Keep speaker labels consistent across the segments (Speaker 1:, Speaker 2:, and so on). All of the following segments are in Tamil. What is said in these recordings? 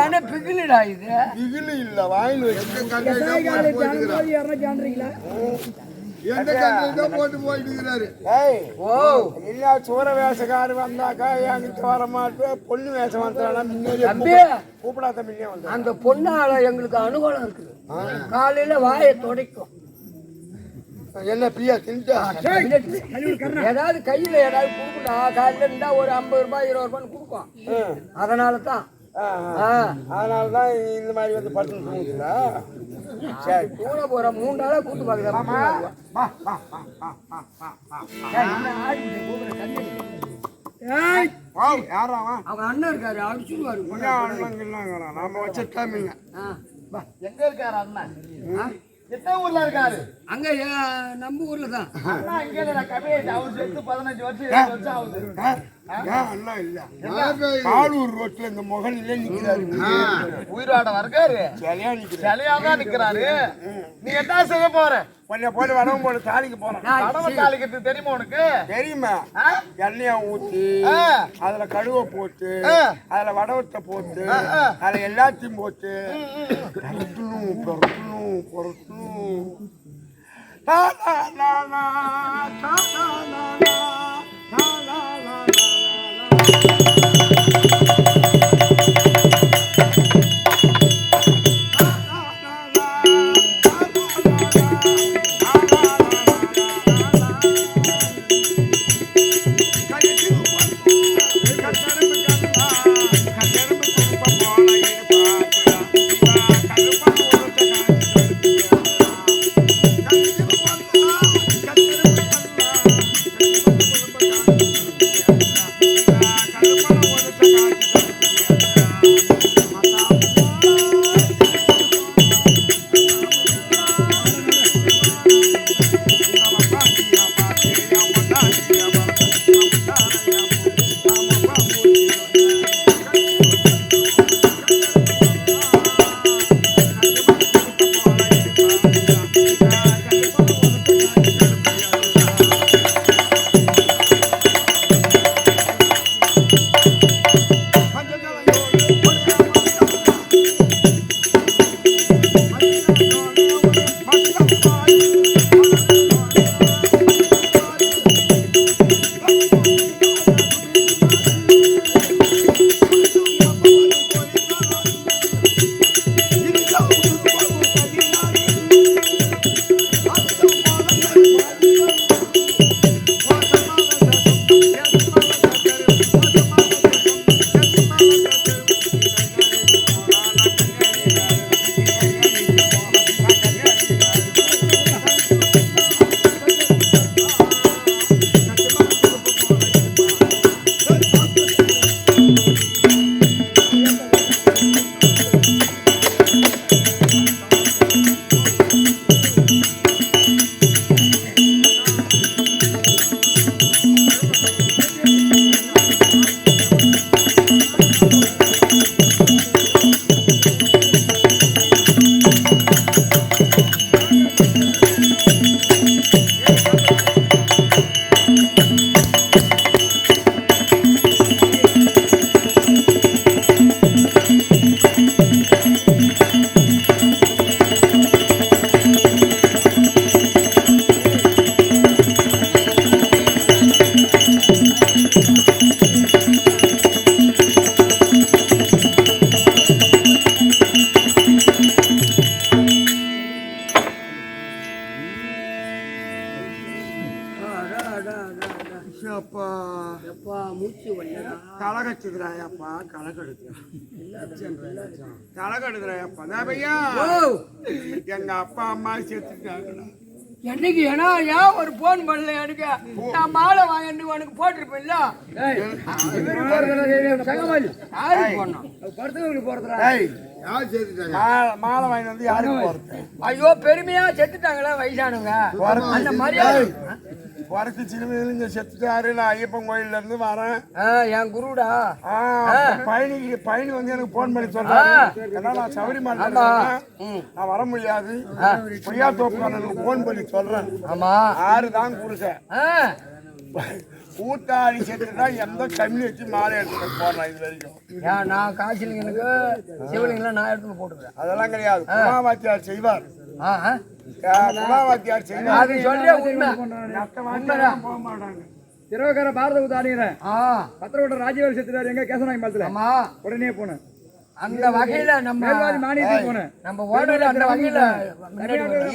Speaker 1: என்ன பிகிலுடா இது?
Speaker 2: பிகிலு இல்ல, வாயில் வச்சு எந்த கண்ணில் போட்டு போயிட்டு இருக்கிறாரு. இல்ல சூற வேஷக்காரு வந்தாக்கா என்கிட்ட வர மாட்டேன், பொண்ணு வேஷம் வந்தாலும் கூப்பிடாத மில்லியா வந்து.
Speaker 1: அந்த பொண்ணால எங்களுக்கு அனுகூலம் இருக்குது. காலையில வாயை துடைக்கும்.
Speaker 2: என்ன பிரியா தின்ட்டா
Speaker 1: ஏதாவது கையில ஏதாவது கொடுக்கா, காலையில இருந்தா ஒரு 50 ரூபாய் 20 ரூபான்னு கொடுக்கும். அதனாலதான்
Speaker 2: அதனாலதான் இந்த மாதிரி வந்து படுத்து தூங்குங்களா?
Speaker 1: சரி, கூட போற 3 நாளா கூட்டு பாக்குறேன். அவங்க அண்ணன் இருக்காரு, அடிச்சுடுவாரு.
Speaker 2: நாம வச்ச டைமிங்க.
Speaker 3: எங்க இருக்காரு அண்ணன்? எத்தனை ஊர்ல இருக்காரு?
Speaker 1: அங்க நம்ம ஊர்ல தான்.
Speaker 3: அவர் செத்து 15 வருஷம் ஆகுது.
Speaker 2: அண்ணா இல்ல, காலூர் ரோட்ல இந்த முகலிலே நிக்கிறாரு.
Speaker 3: உயிரோட இருக்காரு,
Speaker 2: சிலையா நிக்கிறாரு.
Speaker 3: சிலையாதான் நிக்கிறாரு. நீ என்ன செய்ய போற?
Speaker 2: கொஞ்சம் போட்டு வடவும் போட்டு தாளிக்கு போறேன்.
Speaker 3: வடவை தாளிக்கிறது தெரியுமா உனக்கு?
Speaker 2: தெரியுமா? எண்ணெய ஊத்தி அதுல கடுவை போட்டு அதுல வடவத்தை போட்டு அதுல எல்லாத்தையும் போட்டு புரட்டணும் புரட்டணும் புரட்டணும். கலகச்சுக்கிறாயப்பா கலகெடுக்கிறாயப்பா பையா. எங்க அப்பா அம்மா செத்துட்டாங்கடா.
Speaker 1: என்னைக்கு ஏன்னா ஏன் ஒரு போன் பண்ணல எனக்கு? நான் மாலை வாங்கிட்டு உனக்கு போட்டிருப்பேன்ல.
Speaker 2: மாலை வாங்கி வந்து யாருக்கு போறது?
Speaker 1: ஐயோ பெருமையா செத்துட்டாங்களா வயசானவங்க. அந்த மரியாதை
Speaker 2: வரக்கு சிறுமையில செத்துட்டாரு. நான் ஐயப்பன் கோயில்ல இருந்து வரேன்.
Speaker 1: என் குருடா
Speaker 2: பயணி வந்து எனக்கு போன் பண்ணி சொல்றாரு. ஏன்னா நான் சபரிமலை நான் வர முடியாது. பொய்யா தோப்புக்காரனுக்கு போன் பண்ணி சொல்றேன்.
Speaker 1: ஆமா
Speaker 2: 6 தான் குடிச்ச கூட்டாளி செத்துட்டா எந்த கம்மி வச்சு மாலை எடுத்துட்டு போடுறான் இது வரைக்கும்.
Speaker 1: ஏன் நான் காசிலிங்கனுக்கு சிவலிங்கெல்லாம் நான் எடுத்து போட்டுக்கிறேன்.
Speaker 2: அதெல்லாம் கிடையாது. குமாவாத்தியார் செய்வார். குமாவாத்தியார் செய்வார்.
Speaker 1: அது சொல்றே உண்மை.
Speaker 2: போக மாட்டாங்க.
Speaker 3: திருவக்கர பாரத உதாரணம் பத்திரக்கோட்டை ராஜீவர் செத்துறாரு எங்க கேசநாயகம் பாலத்துல.
Speaker 1: ஆமா
Speaker 3: உடனே போனேன்.
Speaker 1: அந்த வகையில நம்ம
Speaker 3: மானியத்துக்கு போனேன்.
Speaker 1: நம்ம ஓடுற அந்த வகையில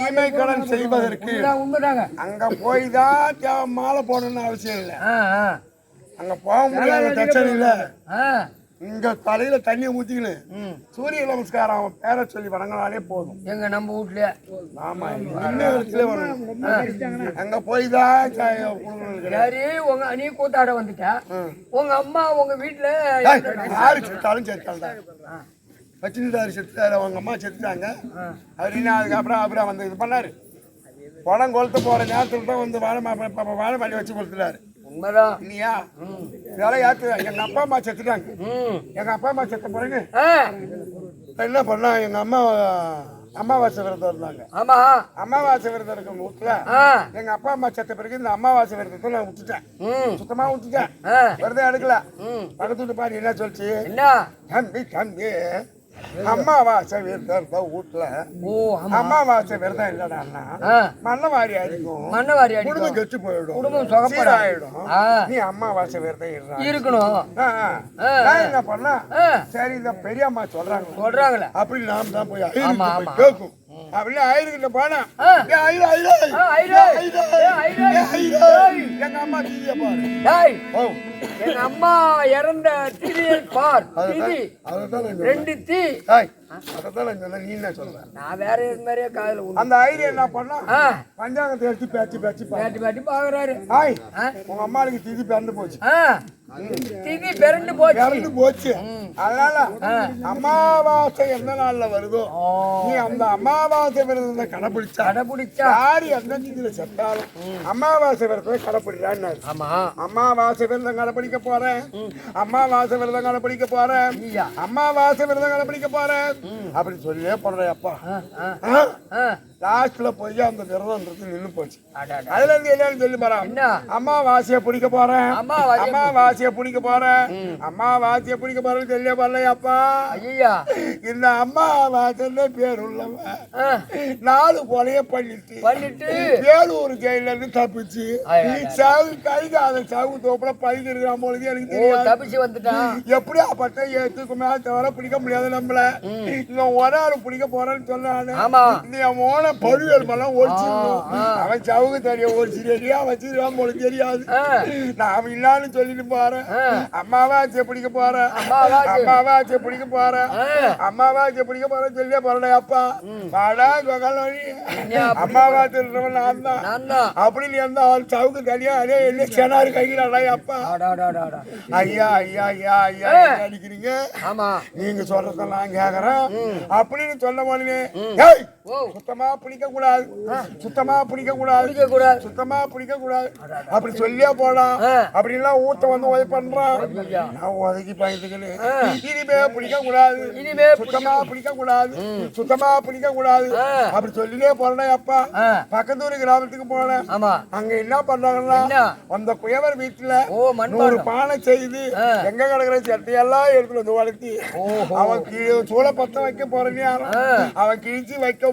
Speaker 2: தீமை கடன் செய்வதற்கு
Speaker 1: உண்மைதாங்க.
Speaker 2: அங்க போய் தான் மாலை போடணும்னு அவசியம் இல்லை. அங்க போக முடியாத பிரச்சனை இல்ல. இங்க தலையில தண்ணியை ஊத்திக்கணும். சூரிய நமஸ்காரம் அவன் பேரை சொல்லி வணங்கினாலே போதும்.
Speaker 1: எங்க நம்ம வீட்லயே.
Speaker 2: ஆமா இடத்துல அங்க போய் தான்
Speaker 1: சரி. உங்க நீ கூத்தாட வந்துட்ட. உங்க அம்மா உங்க வீட்டுல
Speaker 2: யாரு செத்தாலும் செத்தால்தான். வச்சுட்டாரு செத்துட்டாரு. அவங்க அம்மா செத்துட்டாங்க அப்படின்னு அதுக்கப்புறம் அப்புறம் வந்து இது பண்ணாரு. பணம் கொளுத்து போற நேரத்துல தான் வந்து வாழை மல்லி வச்சு கொடுத்துட்டாரு.
Speaker 1: உண்மைதான்
Speaker 2: இல்லையா? இதெல்லாம் ஏத்து. எங்க அப்பா அம்மா செத்துட்டாங்க. எங்க அப்பா அம்மா செத்த பிறகு என்ன பண்ணா, எங்க அம்மா அமாவாசை விரதம் இருந்தாங்க.
Speaker 1: ஆமா
Speaker 2: அமாவாசை விரதம் இருக்கும் வீட்டுல. எங்க அப்பா அம்மா செத்த பிறகு இந்த அமாவாசை விரதத்தை நான் விட்டுட்டேன். சுத்தமா விட்டுட்டேன். விரதம் எடுக்கல. பக்கத்து வீட்டு பாரு என்ன சொல்லிச்சு, தம்பி தம்பி அமாவாசை விரதம் வீட்டுல அமாவாசை விரதம் இல்லடா மண்ணவாரி அடிக்கும்.
Speaker 1: மண்ணவாரி
Speaker 2: குடும்பம் கெட்டு போயிடும்.
Speaker 1: குடும்பம் சொகப்படாயிடும்.
Speaker 2: நீ அமாவாசை விரதம்
Speaker 1: இருக்கணும்.
Speaker 2: நான் என்ன பண்ணா, சரி இந்த பெரியம்மா சொல்றாங்களே அப்படி நாம தான் போய் கேட்கும் அப்படின்னு ஆயிருக்கிட்ட போனா எங்க அம்மா தீதிய பாரு.
Speaker 1: எங்க அம்மா இறந்த திதியை பார். ரெண்டு தீ.
Speaker 2: நீ என்ன சொல்ற?
Speaker 1: நான் வேற இது மாதிரியே காதுல
Speaker 2: அந்த ஐடியா என்ன பண்ணா, பஞ்சாங்கத்தை எடுத்து பேச்சு
Speaker 1: பேட்டி பாக்குறாரு.
Speaker 2: உங்க அம்மாளுக்கு திதி பிறந்து போச்சு.
Speaker 1: திதி பிறந்து
Speaker 2: போச்சு. அதனால அமாவாசை எந்த நாள்ல வருதோ நீ அந்த அமாவாசை விரதத்தை கடைபிடிச்சா யாரு எந்த திதியில செத்தாலும் அமாவாசை விரதத்தை கடைபிடிக்கிறான்னு. அமாவாசை விரதம் கடைபிடிக்க போறேன். அமாவாசை விரதம் கடைபிடிக்க போறேன். அமாவாசை விரதம் கடைபிடிக்க போறேன் அப்படி சொல்லியே போடுறேன். அப்பா லாஸ்ட்ல போய் அந்த விரதம்ன்றது நின்று போச்சு. அதுல இருந்து என்னன்னு சொல்லி போறான், அமாவாசைய பிடிக்க போறேன். அமாவாசைய பிடிக்க போறேன். அமாவாசைய பிடிக்க போறேன்னு சொல்லி போறேன். அப்பா இந்த அமாவாசைன்னு பேர் உள்ளவன் 4 கொலைய பண்ணிட்டு வேலூர் ஜெயில இருந்து தப்பிச்சு சாவு கை கால சாவு தோப்புல பழிக்கு இருக்கிறான் பொழுது எனக்கு தெரியும்.
Speaker 1: தப்பிச்சு வந்துட்டான்.
Speaker 2: எப்படியா பட்ட ஏத்துக்கு மேல தவிர பிடிக்க முடியாது நம்மள. இவன் ஒரு ஆள் பிடிக்க போறேன்னு சொன்னானு. பழுவேல் மலம் ஓடிச்சிருக்கணும். அவன் சவுக்கு தெரிய ஓடிச்சிரியா வச்சிருக்கான் போல தெரியாது. நான் இல்லான்னு சொல்லிட்டு போறேன். அம்மாவாச்சிய பிடிக்க போறேன். அம்மாவாச்சிய பிடிக்க போறேன். அம்மாவாச்சிய பிடிக்க போறேன்னு சொல்லியே போறேன். அப்பா பாடா கோகாலி அம்மாவாச்சி நான் தான் அப்படின்னு எந்த ஆள் சவுக்கு தனியா அதே என்ன சேனாரு கைகிறாடா. அப்பா ஐயா ஐயா ஐயா ஐயா அடிக்கிறீங்க. நீங்க சொல்றதெல்லாம் கேக்குறேன் அப்படின்னு சொன்ன உடனே சுத்தமா பிடிக்க கூடாது. சுத்தமா பிடிக்க கூடாது. சுத்தமா பிடிக்க கூடாது அப்படி சொல்லியே போலாம். அப்படி எல்லாம் ஊத்த வந்து உதவி பண்றான். நான் உதவி பயந்துக்கணும். இனிமே பிடிக்க கூடாது. சுத்தமா பிடிக்க கூடாது. சுத்தமா பிடிக்க கூடாது அப்படி சொல்லியே போறேன். அப்பா பக்கத்தூர் கிராமத்துக்கு போனேன். அங்க என்ன பண்றாங்கன்னா, அந்த குயவர் வீட்டுல 100 பானை செய்து எங்க கிடக்குற சட்டையெல்லாம் எடுத்துட்டு வந்து வளர்த்தி அவன் சூள பத்த வைக்க போறேன்னு அவன் கிழிச்சு வைக்கவும்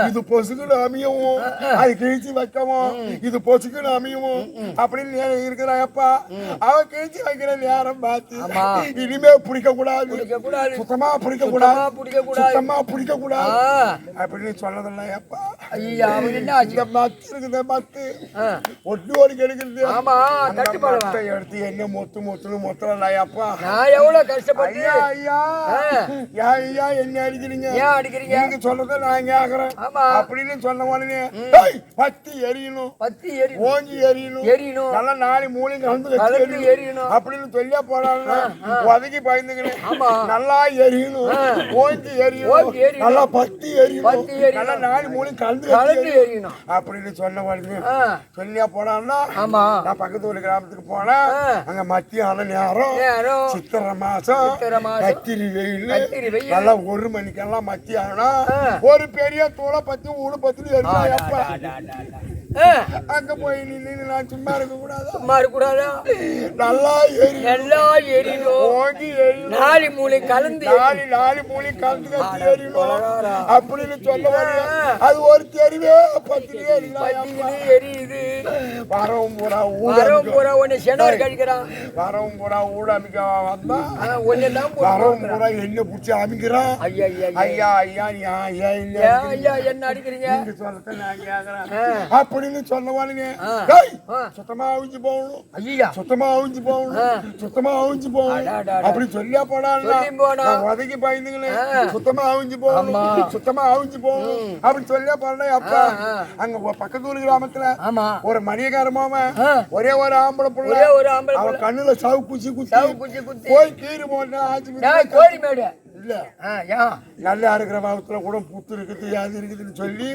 Speaker 2: இது பொசுக்குன்னு அமையவும், அது கிழிச்சு வைக்கவும் இது பொசுக்குன்னு அமையவும் அப்படின்னு இருக்கிறாப்பா. அவன் கிழிச்சு வைக்கிற நேரம் பார்த்து இனிமே பிடிக்க கூடாது. சுத்தமா பிடிக்க கூடாது. சுத்தமா பிடிக்க கூடாது அப்படின்னு சொன்னதில்ல. அப்பா இந்த மத்து இருக்குது. மத்து ஒட்டு ஓடி கெடுக்கிறது. எடுத்து என்ன மொத்து மொத்துன்னு மொத்தம் அப்பா.
Speaker 1: நான் எவ்வளவு கஷ்டப்பட்டு
Speaker 2: ஐயா ஐயா என்ன அடிக்கிறீங்க நீங்க சொல்றத நான் கேக்குறேன் அப்படின்னு சொன்ன உடனே பத்தி எரியணும். ஓங்கி எரியணும். நல்லா 4 மூலையும் கலந்து எரியணும் அப்படின்னு சொல்லியா போறாங்க. உதக்கி பயந்துக்கிறேன். நல்லா எரியணும். ஓங்கி எரியணும். நல்லா பத்தி எரியணும். நல்லா 4 மூலையும் கலந்து எரியணும் அப்படின்னு சொன்ன உடனே சொல்லியா போனான்னா நான் பக்கத்து ஒரு கிராமத்துக்கு போனேன். அங்க மத்தியான நேரம் சித்திரை மாசம் கத்திரி வெயில் நல்லா 1 மணிக்கெல்லாம் மத்தியானம் ஒரு பெரிய தூளை பத்தி ஊடு பத்தி அங்க போய் நின்று நான் சும்மா இருக்க கூடாது.
Speaker 1: சும்மா இருக்க கூடாதா?
Speaker 2: நல்லா எரி,
Speaker 1: நல்லா எரியணும்.
Speaker 2: ஓங்கி எரியணும்.
Speaker 1: நாலு மூளை கலந்து
Speaker 2: நாலு மூலி கலந்து கத்தி எரியணும் அப்படின்னு சொல்ல வர அது ஒரு தெருவே 10
Speaker 1: எரியுது.
Speaker 2: வரவும் பூரா
Speaker 1: வரவும் பூரா ஒன்னு செனவர் கழிக்கிறான்.
Speaker 2: வரவும் பூரா ஊட அமைக்க வந்தா
Speaker 1: ஒன்னெல்லாம்
Speaker 2: வரவும் பூரா என்ன பிடிச்சி அமைக்கிறான்.
Speaker 1: ஐயா ஐயா
Speaker 2: ஐயா ஐயா
Speaker 1: ஐயா என்ன அடிக்கிறீங்க?
Speaker 2: நீங்க சொல்லத்தை நான் கேக்குறேன் அப்படின்னு சொன்னவானுங்க. சுத்தமா அவிஞ்சு போகணும்.
Speaker 1: ஐயா
Speaker 2: சுத்தமா அவிஞ்சு போகணும். சுத்தமா அவிஞ்சு போகணும் அப்படி சொல்லியா போனா உதக்கி பயந்துங்களே. சுத்தமா அவிஞ்சு போகணும். சுத்தமா அவிஞ்சு போகணும் அப்படி சொல்லியா போனா அப்பா அங்க பக்கத்து ஊர் கிராமத்துல ஒரு மணியக்கார மாமன் ஒரே ஒரு ஆம்பளை புள்ள அவன் கண்ணுல சவு குச்சி குச்சி போய் கீறு போட்டா ஆச்சு
Speaker 1: கோரி மேடு
Speaker 2: இல்ல நல்லா இருக்கிற பௌத்துல கூட புத்து இருக்குது அது இருக்குதுன்னு சொல்லி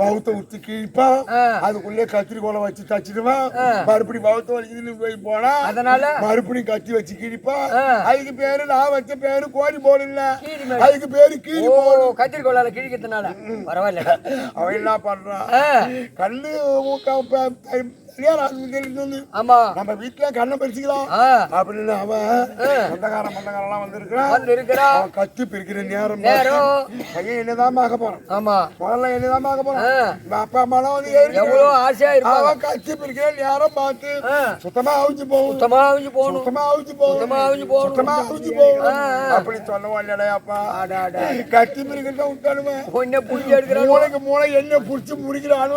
Speaker 2: பௌத்த உத்து கிழிப்பான். அதுக்குள்ளே கத்திரிக்கோலை வச்சு தச்சிடுவான். மறுபடி பௌத்த வலிக்குதுன்னு போய் போனா அதனால மறுபடியும் கத்தி வச்சு கிழிப்பான். அதுக்கு பேரு நான் வச்ச பேரு கோரி போடல, அதுக்கு பேரு கீழி போடும்.
Speaker 1: கத்திரிக்கோளால கிழிக்கிறதுனால பரவாயில்ல.
Speaker 2: அவன் என்ன பண்றான்? கண்ணு நம்ம வீட்டுல கண்ணை பறிச்சுக்கலாம் அப்படின்னு அவன் மந்தகாரம் வந்திருக்கிறான். கத்தி பிரிக்கிற நேரம் பையன் என்னதான் பார்க்க போறான்.
Speaker 1: ஆமா
Speaker 2: முதல்ல என்னதான் பார்க்க போறான். அப்பா அம்மாலாம் வந்து
Speaker 1: எவ்வளவு ஆசையா இருக்கும்.
Speaker 2: அவன் கத்தி பிரிக்கிற நேரம் பார்த்து சுத்தமா அவிஞ்சு போகும்.
Speaker 1: சுத்தமா அவிஞ்சு போகணும்.
Speaker 2: சுத்தமா அவிஞ்சு போகும்.
Speaker 1: சுத்தமா அவிஞ்சு போகணும்.
Speaker 2: சுத்தமா அவிஞ்சு போகணும் அப்படி சொல்லவும் இல்லடா அப்பா. கத்தி பிரிக்கிறத விட்டானுமே
Speaker 1: என்ன புடிச்சு எடுக்கிறான்.
Speaker 2: மூளைக்கு மூளை என்ன புடிச்சு முடிக்கிறானு.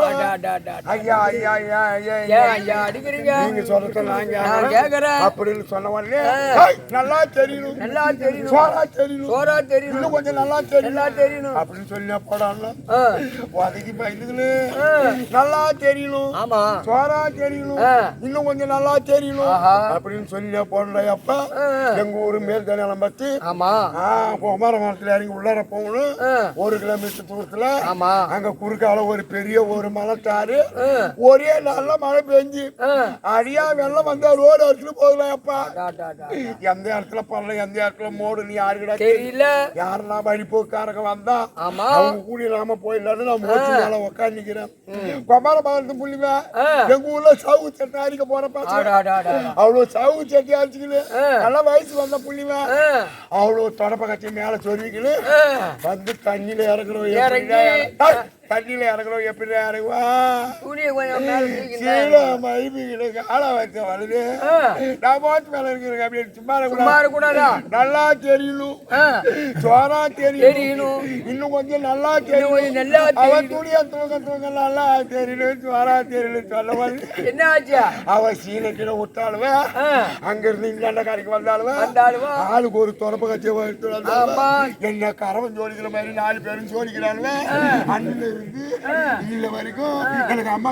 Speaker 2: ஐயா ஐயா ஐயா ஐயா
Speaker 1: ஐயா அடிக்கிறீங்க.
Speaker 2: நீங்க சொல்றத நான்
Speaker 1: கேக்குறேன்
Speaker 2: அப்படின்னு சொன்னவனே நல்லா தெரியணும்.
Speaker 1: நல்லா தெரியணும்.
Speaker 2: சோரா தெரியணும்.
Speaker 1: சோரா தெரியணும்.
Speaker 2: இன்னும் கொஞ்சம் நல்லா தெரியணும்.
Speaker 1: நல்லா தெரியணும்
Speaker 2: அப்படின்னு சொல்லி போடான்ல உதக்கி பயந்துக்கணும். நல்லா தெரியணும்.
Speaker 1: ஆமா
Speaker 2: சோரா தெரியணும். இன்னும் கொஞ்சம் நல்லா தெரியணும் அப்படின்னு சொல்லி போடுற அப்பா எங்க ஊரு மேல் தனியாளம் பத்தி
Speaker 1: ஆமா
Speaker 2: குமார மரத்துல இறங்கி உள்ளார போகணும். 1 கிலோமீட்டர் தூரத்துல அங்க குறுக்கால ஒரு பெரிய ஒரு மலைத்தாரு. ஒரே நல்ல மழை பெஞ்சு அடியா வெள்ளம் வந்தா ரோடு இடத்துல போகலாம் அப்பா. எந்த இடத்துல பரல எந்த இடத்துல மோடு நீ யாருக்கிட்ட
Speaker 1: தெரியல.
Speaker 2: யாருன்னா வழிபோக்காரங்க வந்தா அவங்க கூடி நாம போயிடலான்னு நான் மோச்சு மேல உட்காந்து நிக்கிறேன். குமார மரத்து புள்ளிங்க எங்க ஊர்ல சவு சட்டை அடிக்க போறப்பா. அவ்வளவு சவு சட்டி அடிச்சுக்கிட்டு நல்ல வயசு வந்த புள்ளிங்க அவ்வளவு தொடப்ப கட்சி மேல சொருவிக்கிட்டு வந்து தண்ணியில இறங்குறோம். தண்ணியில இறங்குறோம் எப்படி இறங்குவா காலை வச்ச வருது. நான் மோட்டு மேல இருக்கிறேன் அப்படின்னு சும்மா
Speaker 1: கூடாதா?
Speaker 2: நல்லா தெரியணும். சோரா தெரியணும். இன்னும் கொஞ்சம் நல்லா தெரியணும். அவன் துணியா தூங்க நல்லா தெரியணும். சோரா தெரியணும் சொல்ல வந்து
Speaker 1: என்ன ஆச்சு?
Speaker 2: அவ சீனக்கிட விட்டாலுவ அங்க இருந்து இங்க கரைக்கு வந்தாலுவ ஆளுக்கு ஒரு தொடப்ப கட்சியை என்ன கரவன் ஜோடிக்கிற மாதிரி 4 பேரும் ஜோடிக்கிறாளுவ. அண்ணில இருந்து இல்ல வரைக்கும் எனக்கு அம்மா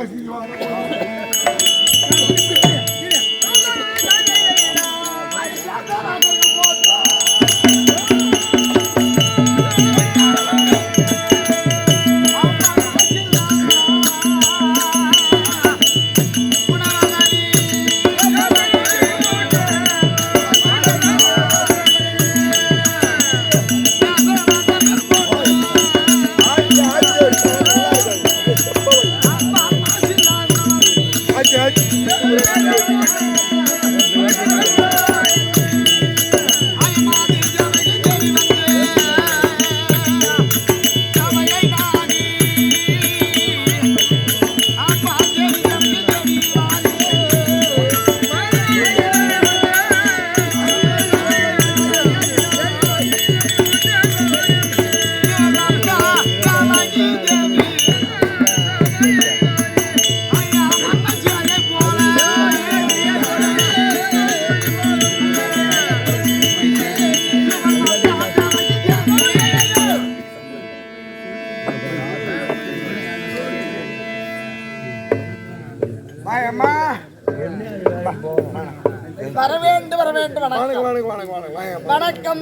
Speaker 4: வணக்கம்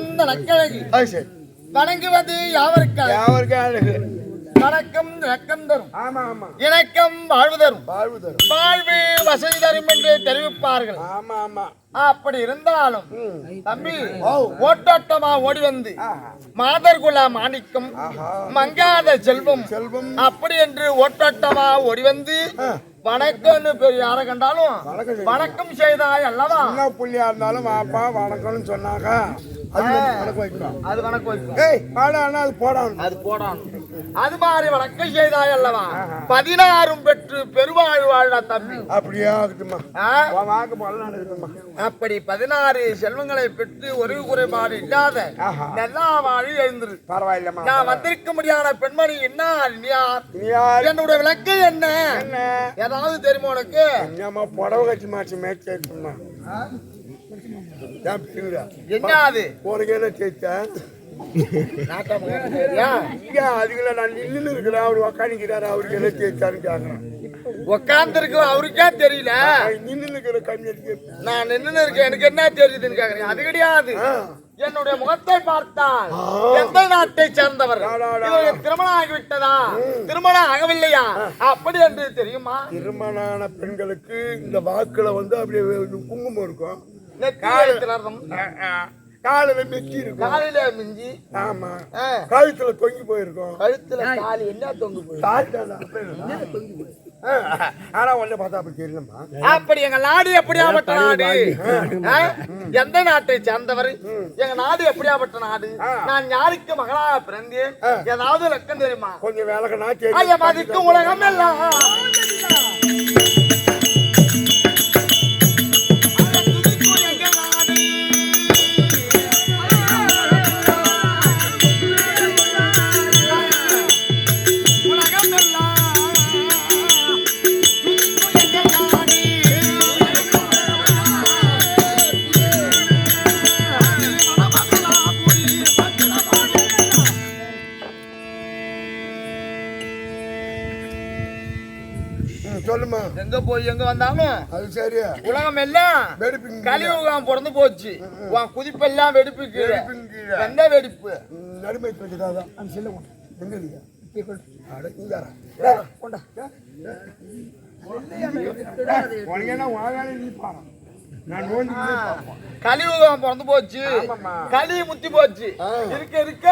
Speaker 4: வணங்குவது யாவருக்கு வணக்கம் இணக்கம் தரும்.
Speaker 2: ஆமா ஆமா
Speaker 4: இணக்கம் வாழ்வு தரும்.
Speaker 2: வாழ்வு தரும்.
Speaker 4: வாழ்வு வசதி தரும் என்று தெரிவிப்பார்கள்.
Speaker 2: ஆமா ஆமா
Speaker 4: அப்படி இருந்தாலும் தம்பி ஓட்டோட்டமா ஓடி வந்து மாதர்குல மாணிக்கம் மங்காத செல்வம்
Speaker 2: செல்வம்
Speaker 4: அப்படி என்று ஓட்டோட்டமா ஓடி வந்து வணக்கம்னு பெரிய யாரை கண்டாலும் வணக்கம் செய்தாய் அல்லவா?
Speaker 2: என்ன புள்ளியா இருந்தாலும் வாப்பா வணக்கம்னு சொன்னாங்க அது வணக்கம் வைக்கணும்.
Speaker 4: அது வணக்கம் வைக்கும்.
Speaker 2: ஏய் பாடானா அது போடான்.
Speaker 4: அது போடான். அது மாதிரி வணக்கம் செய்தாய் அல்லவா? 16 பெற்று பெருவாழ் வாழ தம்பி.
Speaker 2: அப்படியே ஆகட்டுமா? வாக்கு போலாம் இருக்குமா?
Speaker 4: அப்படி 16 செல்வங்களை பெற்று ஒரு குறைபாடு இல்லாத நல்லா வாழி எழுந்திரு.
Speaker 2: பரவாயில்லம்மா.
Speaker 4: நான் வந்திருக்க முடியாத பெண்மணி என்ன என்னுடைய விளக்கு என்ன ஏதாவது தெரியுமா உனக்கு?
Speaker 2: என்னம்மா புடவை கட்சி மாச்சு மேட்ச் கேட்கணுமா?
Speaker 4: என்ன அது
Speaker 2: உனக்கு என்ன கேட்டா அதுக்குள்ள நான் நின்று இருக்கிறேன். அவரு உக்காந்துக்கிறாரு. அவருக்கு என்ன கேட்கான்னு கேட்கறேன்.
Speaker 4: உக்காந்து இருக்கு அவருக்கே தெரியல.
Speaker 2: நின்று இருக்கிற கண்ணி
Speaker 4: நான் நின்று இருக்கேன் எனக்கு என்ன தெரியுதுன்னு கேக்குறேன். அது கிடையாது. என்னுடைய முகத்தை பார்த்தால் எந்த நாட்டை சேர்ந்தவர் திருமணம் ஆகிவிட்டதா திருமணம் ஆகவில்லையா அப்படி என்று தெரியுமா?
Speaker 2: திருமணமான பெண்களுக்கு இந்த வாக்குல வந்து அப்படியே குங்குமம் இருக்கும். காலில மெச்சி இருக்கும்.
Speaker 4: காலையில மிஞ்சி
Speaker 2: ஆமா கழுத்துல தொங்கி போயிருக்கும்.
Speaker 4: கழுத்துல காலி என்ன தொங்கி போய்
Speaker 2: ஆனா ஒண்ணு பார்த்தா அப்படி தெரியலமா.
Speaker 4: அப்படி எங்க நாடு எப்படியாப்பட்ட நாடு? எந்த நாட்டை சேர்ந்தவர்? எங்க நாடு எப்படியாப்பட்ட நாடு? நான் யாருக்கு மகளாக பிறந்தேன்? ஏதாவது லக்கம் தெரியுமா?
Speaker 2: கொஞ்சம் வேலைக்கு
Speaker 4: ஐயா மதிக்கும் உலகம் எல்லாம்
Speaker 2: சொல்லுமா.
Speaker 4: எங்க போய் எங்க வந்தாலும்
Speaker 2: அது சரியா
Speaker 4: உலகம் எல்லாம் கலியுகம் பிறந்து போச்சு. குதிப்பெல்லாம் வெடிப்புக்கு எந்த வெடிப்பு
Speaker 2: நடுமை சொல்லிதான் எங்க
Speaker 4: கலியுகம் பிறந்து போச்சு. களி முத்தி போச்சு. இருக்க இருக்க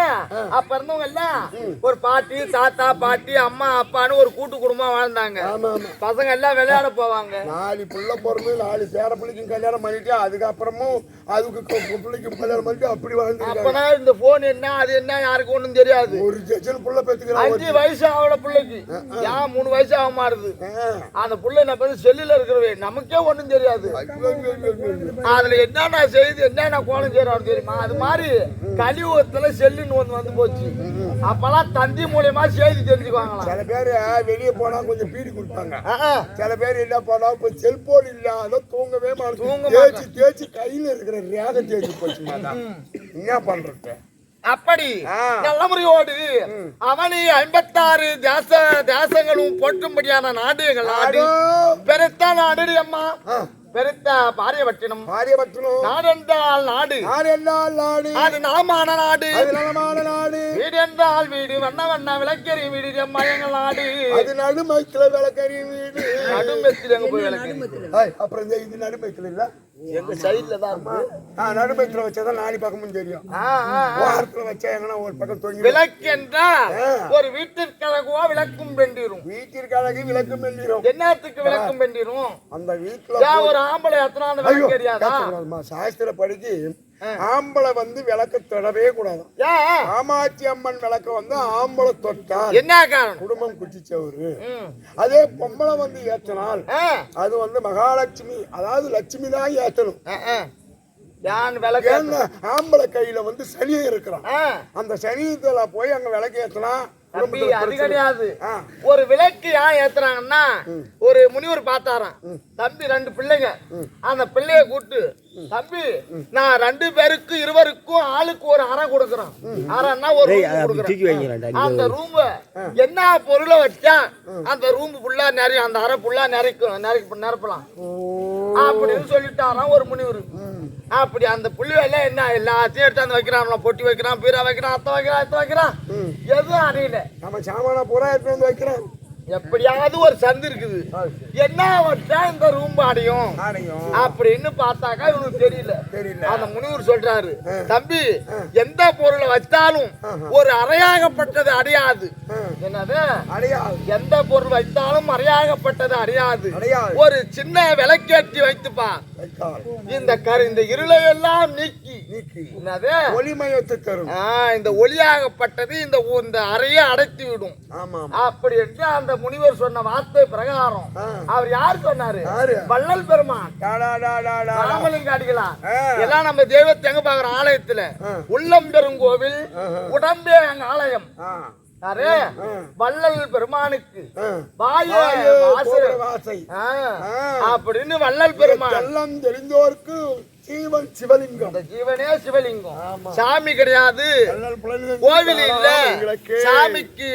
Speaker 4: அப்ப இருந்தவங்க எல்லாம் ஒரு பாட்டி தாத்தா பாட்டி அம்மா அப்பான்னு ஒரு கூட்டு குடும்பம் வாழ்ந்தாங்க. பசங்க எல்லாம் விளையாட போவாங்க.
Speaker 2: 4 புள்ள பிறந்து 4 பேர பிள்ளைக்கும் கல்யாணம் பண்ணிட்டு அதுக்கப்புறமும் அதுக்கு பிள்ளைக்கும் கல்யாணம் பண்ணிட்டு அப்படி வாழ்ந்து.
Speaker 4: அப்பதான் இந்த போன் என்ன அது என்ன யாருக்கு ஒண்ணும் தெரியாது.
Speaker 2: ஒரு ஜெஜல் புள்ள பெத்துக்கிறான்.
Speaker 4: 5 வயசு ஆகல பிள்ளைக்கு. ஏன் 3 வயசு ஆக மாறுது. அந்த புள்ள என்ன செல்லுல இருக்கிறவே நமக்கே ஒண்ணும் தெரியாது. அதுல என்னென்ன செய்து என்னென்ன கோலம் செய்யறாரு தெரியுமா? அது மாதிரி கலியுகத்துல செல்லுன்னு வந்து போச்சு. அப்பெல்லாம் தந்தி மூலியமா செய்தி தெரிஞ்சுக்குவாங்களா?
Speaker 2: சில பேரு வெளியே போனா கொஞ்சம் பீடி கொடுப்பாங்க. சில பேர் என்ன போனா இப்ப செல்போன் இல்லாத தூங்கவே தேய்ச்சி தேய்ச்சி கையில இருக்கிற ரேக தேய்ச்சி போச்சு. என்ன பண்றது?
Speaker 4: அப்படி நல்ல முறையோடு அவனி 56 தேசங்களும் போற்றும்படியான நாடு எங்கள் நாடு. பெருத்த நாடு அம்மா. பெருத்த பாரியபட்டினம். நாடென்றால் நாடு. அது நலமான நாடு. வீடு என்றால் வீடு. வண்ண வண்ண விளக்கறி வீடு அம்மா எங்கள் நாடு.
Speaker 2: அது நடுமைத்துல விளக்கறி வீடு.
Speaker 4: நடுமைத்துல எங்க போய் விளக்கறி?
Speaker 2: அப்புறம் இது நடுமைத்துல இல்ல
Speaker 4: எங்க சைடுல தான் இருக்கு.
Speaker 2: நடுமைத்துல வச்சாதான் 4 பக்கமும் தெரியும். வாரத்துல வச்சா எங்கன்னா ஒரு பக்கம் தொங்கி.
Speaker 4: விளக்கு என்றால் ஒரு வீட்டிற்கழகோ விளக்கும் வெண்டிரும்.
Speaker 2: வீட்டிற்கழகு விளக்கும் வெண்டிரும்.
Speaker 4: என்னத்துக்கு விளக்கும் வெண்டிரும்?
Speaker 2: அந்த வீட்டுல
Speaker 4: ஒரு ஆம்பளை எத்தனை விளக்கு தெரியாதா?
Speaker 2: சாஸ்திர படிக்கு ஆம்பளை வந்து விளக்க தொடவே கூடாது. காமாட்சி அம்மன் விளக்க வந்து ஆம்பளை தொட்டா
Speaker 4: என்ன காரணம்?
Speaker 2: குடும்பம் குச்சிச்சவரு. அதே பொம்பளை வந்து ஏற்றினால் அது வந்து மகாலட்சுமி, அதாவது லட்சுமி தான் ஏற்றணும். ஆம்பளை கையில வந்து சனியை இருக்கிறான். அந்த சனியத்துல போய் அங்க விளக்கு ஏற்றினா
Speaker 4: அது கிடையாது. ஒரு விளக்கு ஏன் ஏத்துறாங்கன்னா ஒரு முனிவர் பார்த்தாராம். தம்பி 2 பிள்ளைங்க. அந்த பிள்ளைய கூட்டு தம்பி நான் 2 பேருக்கு 20க்கும் ஆளுக்கு ஒரு அறை கொடுக்குறேன். அறைன்னா ஒரு அந்த ரூம் என்ன பொருளை வச்சா அந்த ரூம் ஃபுல்லா நிறைய அந்த அறை ஃபுல்லா நிரப்பலாம் அப்படின்னு சொல்லிட்டாராம் ஒரு முனிவர். அப்படி அந்த புள்ளி வேலை என்ன எல்லாத்தையும் எடுத்தாந்து வைக்கிறான், பொட்டி வைக்கிறான், பீரா வைக்கிறான், அத்தை வைக்கிறான், எதுவும் அறியல.
Speaker 2: நம்ம சாமான பூரா எடுத்து வந்து வைக்கிறோம்.
Speaker 4: எப்படியாவது ஒரு சந்து இருக்குது, என்ன வச்சா இந்த ரூம் அடையும் அப்படின்னு பார்த்தாக்கா இவனுக்கு தெரியல. அந்த முனிவர் சொல்றாரு, தம்பி எந்த பொருளை வச்சாலும் ஒரு அறையாகப்பட்டது அடையாது. என்னது
Speaker 2: அடையாது? எந்த
Speaker 4: பொருள் வைத்தாலும் அறையாகப்பட்டது அடையாது. ஒரு சின்ன விளக்கேற்றி வைத்துப்பா, இந்த இருளை எல்லாம் நீக்கி என்னது
Speaker 2: ஒளிமயத்தை தரும்.
Speaker 4: இந்த ஒளியாகப்பட்டது இந்த அறையை அடைத்து விடும். அப்படி என்று அந்த முனிவர் சொன்ன வார்த்தை பிரகாரம் அவர் யார் சொன்னாரு? வள்ளல் பெருமான். ராமலிங்க அடிகளார். எல்லாம் நம்ம தெய்வத்தை எங்க பாக்குறோம்? ஆலயத்துல. உள்ளம் பெருங்கோவில், உடம்பே அங்க ஆலயம். வள்ளல் பெருமானுக்கு அப்படின்னு வள்ளல் பெருமான்
Speaker 2: எல்லாம் தெரிந்தோருக்கு ஜீவன் சிவலிங்கம்.
Speaker 4: ஜீவனே சிவலிங்கம். சாமி கிடையாது, கோவில் இல்ல, சாமிக்கு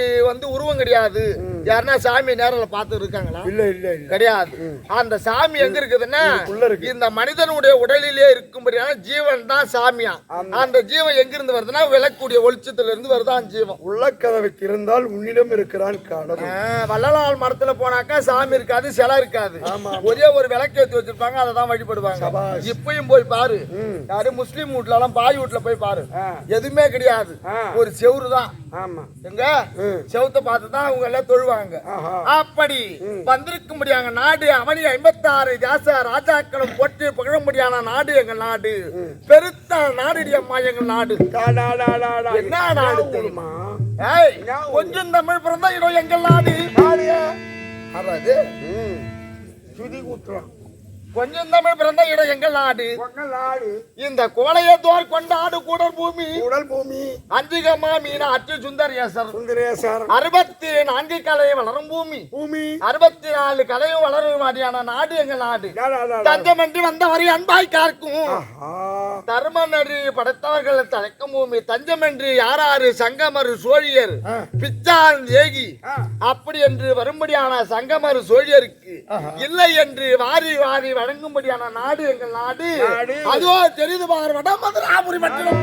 Speaker 4: உருவம் கிடையாது. யாருன்னா சாமி நேரில் பார்த்து இருக்காங்களா?
Speaker 2: இல்ல இல்ல
Speaker 4: கிடையாது. அந்த சாமி எங்க இருக்குதுன்னா இந்த மனிதனுடைய உடலிலே இருக்கும்படியான ஜீவன் தான் சாமியா. அந்த ஜீவன் எங்கிருந்து வருதுன்னா விளக்கூடிய வெளிச்சத்துல இருந்து வருதான் ஜீவன்.
Speaker 2: உள்ளக்கதவை திறந்தால் உன்னிடம் இருக்கிறான் கடவுள்.
Speaker 4: வள்ளலார் மரத்துல போனாக்கா சாமி இருக்காது, சிலை இருக்காது. ஒரே ஒரு விளக்கேற்றி வச்சிருப்பாங்க, அதை தான் வழிபடுவாங்க. இப்பயும் போய் பாரு, யாரு முஸ்லீம் வீட்ல எல்லாம் பாய் வீட்டுல போய் பாரு, எதுவுமே கிடையாது, ஒரு செவுரு தான். எங்க செவுத்த பார்த்துதான் அவங்க எல்லாம் தொழுவாங்க. அப்படி வந்திருக்கும்படியான நாடு அவனி 56 தேச ராஜாக்களும் போற்றி புகழும்படியான நாடு எங்கள் நாடு. பெருத்த நாடு அம்மா எங்கள் நாடு. என்ன நாடு தெரியுமா? கொஞ்சம் தமிழ் பிறந்தா இடம் எங்கள் நாடு.
Speaker 2: சுதி குத்துறோம்.
Speaker 4: கொஞ்சம் தமிழ் பிறந்த இடம் எங்கள் நாடு. இந்த கோளையத்தோர் கொண்டாடு கூடல் பூமி, அஞ்சிகமா மீனாட்சி சுந்தரேசர் 64 கலை வளரும் பூமி, 64 கலையும் வளரும் மாதிரியான நாடு எங்கள் நாடு. தஞ்சமன்றி வந்தவரை அன்பாய் காக்கும், தர்மநெறி படைத்தவர்கள் தழைக்கும் பூமி. தஞ்சமன்றி யாராரு சங்கமரு சோழியர் பிச்சான் ஏகி அப்படி என்று வரும்படியான சங்கமரு சோழியருக்கு இல்லை என்று வாரி வாரி வழங்கும்படியான நாடு எங்கள் நாடு. அதோ தெரிந்து பாரு, வடமதுராபுரி பட்டினம்.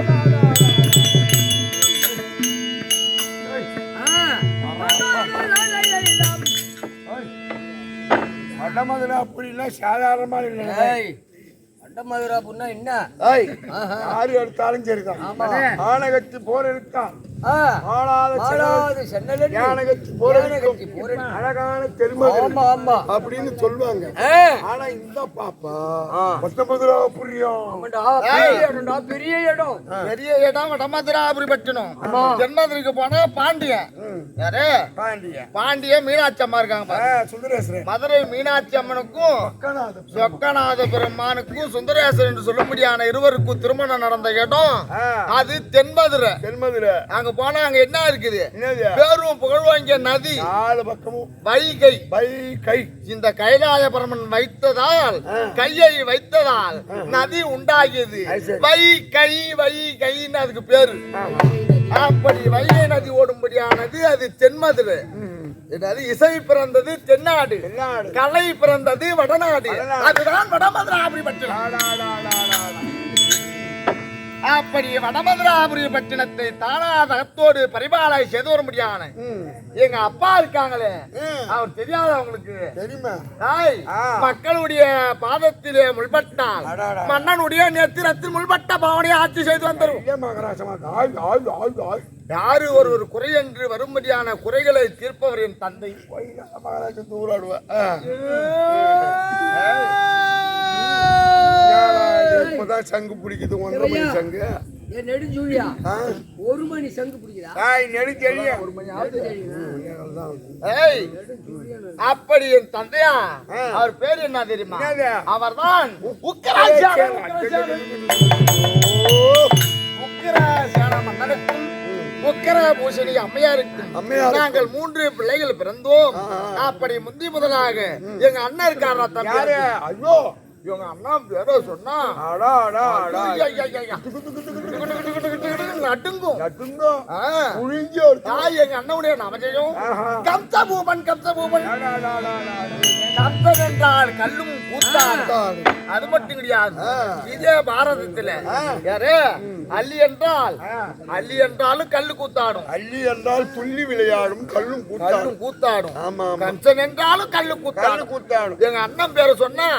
Speaker 2: வடமதுரா அப்படின்னா சாதாரணமா இல்லை.
Speaker 1: வடமதுராபுரினா என்ன?
Speaker 2: யாரு எடுத்தாலும் சரிதான். ஆனகத்தி போர் எடுத்தான், அழகான தெருமகள் அப்படின்னு சொல்லுவாங்க. ஆனா இந்த பாப்பா புரியும்
Speaker 4: பெரிய இடம், பெரிய இடம் வடமதுராபுரி பட்டினம். ஜென்மதுரைக்கு போனா பாண்டியன். யாரு? பாண்டிய மீனாட்சி அம்மா இருக்காங்க.
Speaker 2: சுந்தரேஸ்வரர்.
Speaker 4: மதுரை மீனாட்சி அம்மனுக்கும் சொக்கநாத பெருமானுக்கும் சுந்தரேஸ்வரர் என்று சொல்லும்படியான இருவருக்கும் திருமணம் நடந்த இடம் அது தென்மதுரை. அங்க போனா அங்க என்ன இருக்குது? பேரும் புகழ்வாங்கிய நதி,
Speaker 2: 4 பக்கமும்
Speaker 4: வைகை. இந்த கைலாய பரமன் வைத்ததால், கையை வைத்ததால் நதி உண்டாகியது. வைகைன்னு அதுக்கு பேரு. அப்படி வைகை நதி ஓடும்படியானது அது தென்மதுரை. இசை பிறந்தது தென்னாடு, கலை பிறந்தது வடநாடு. அதுதான் வடமதுராபுரி பட்டினம். அப்படி வடமதுராபுரி பட்டினத்தை தானாதகத்தோடு பரிபாலை செய்து வர முடியான எங்க அப்பா இருக்காங்களே, அவர் தெரியாத அவங்களுக்கு
Speaker 2: தெரியுமா?
Speaker 4: மக்களுடைய பாதத்திலே முள்பட்டால் மன்னனுடைய நேத்திரத்தில் முள்பட்ட பாவனையை ஆட்சி செய்து வந்தரும். யாரு ஒரு குறை என்று வரும்படியான குறைகளை தீர்ப்பவர் என் தந்தை.
Speaker 2: சங்கு பிடிக்குது 1.5 மணி சங்கு.
Speaker 1: நெடுஞ்சூழியா 1 மணி சங்கு பிடிக்குதா?
Speaker 4: அப்படி என் தந்தையா, அவர் பேர் என்ன தெரியுமா? அவர்தான் உக்கிராசேன மன்னனுக்கும் உக்கிர பூசணி அம்மையாருக்கும் நாங்கள் 3 பிள்ளைகள் பிறந்தோம். அப்படி முந்தி முதலாக எங்க அண்ணன் இருக்காரா தம்பி?
Speaker 2: ஐயோ,
Speaker 4: இவங்க அண்ணா பேரோ சொன்னா நடுங்கும்
Speaker 2: நடுங்கும்
Speaker 4: ஆ.
Speaker 2: புழிஞ்சு ஒரு
Speaker 4: தாய் எங்க அண்ணனுடைய நாமஜெயம்
Speaker 2: ஆஹா.
Speaker 4: கம்சபூமன் கம்சபூமன்
Speaker 2: டா, டா, டா, டா, டா.
Speaker 4: கம்சன் என்றால் கல்லும் கூத்தாடும் அது மட்டும் கிடையாது இதே பாரதத்துல யாரு அள்ளி என்றால் அள்ளி என்றாலும் கல்லு கூத்தாடும்
Speaker 2: அள்ளி என்றால் துள்ளி விளையாடும் கல்லும்
Speaker 4: கல்லும் கூத்தாடும்
Speaker 2: ஆமா ஆமா
Speaker 4: கம்சன் என்றாலும் கல்லு
Speaker 2: கல்லு
Speaker 4: கூத்தாடும்
Speaker 2: கூத்தாடும்
Speaker 4: எங்க அண்ணன் பேரை சொன்னா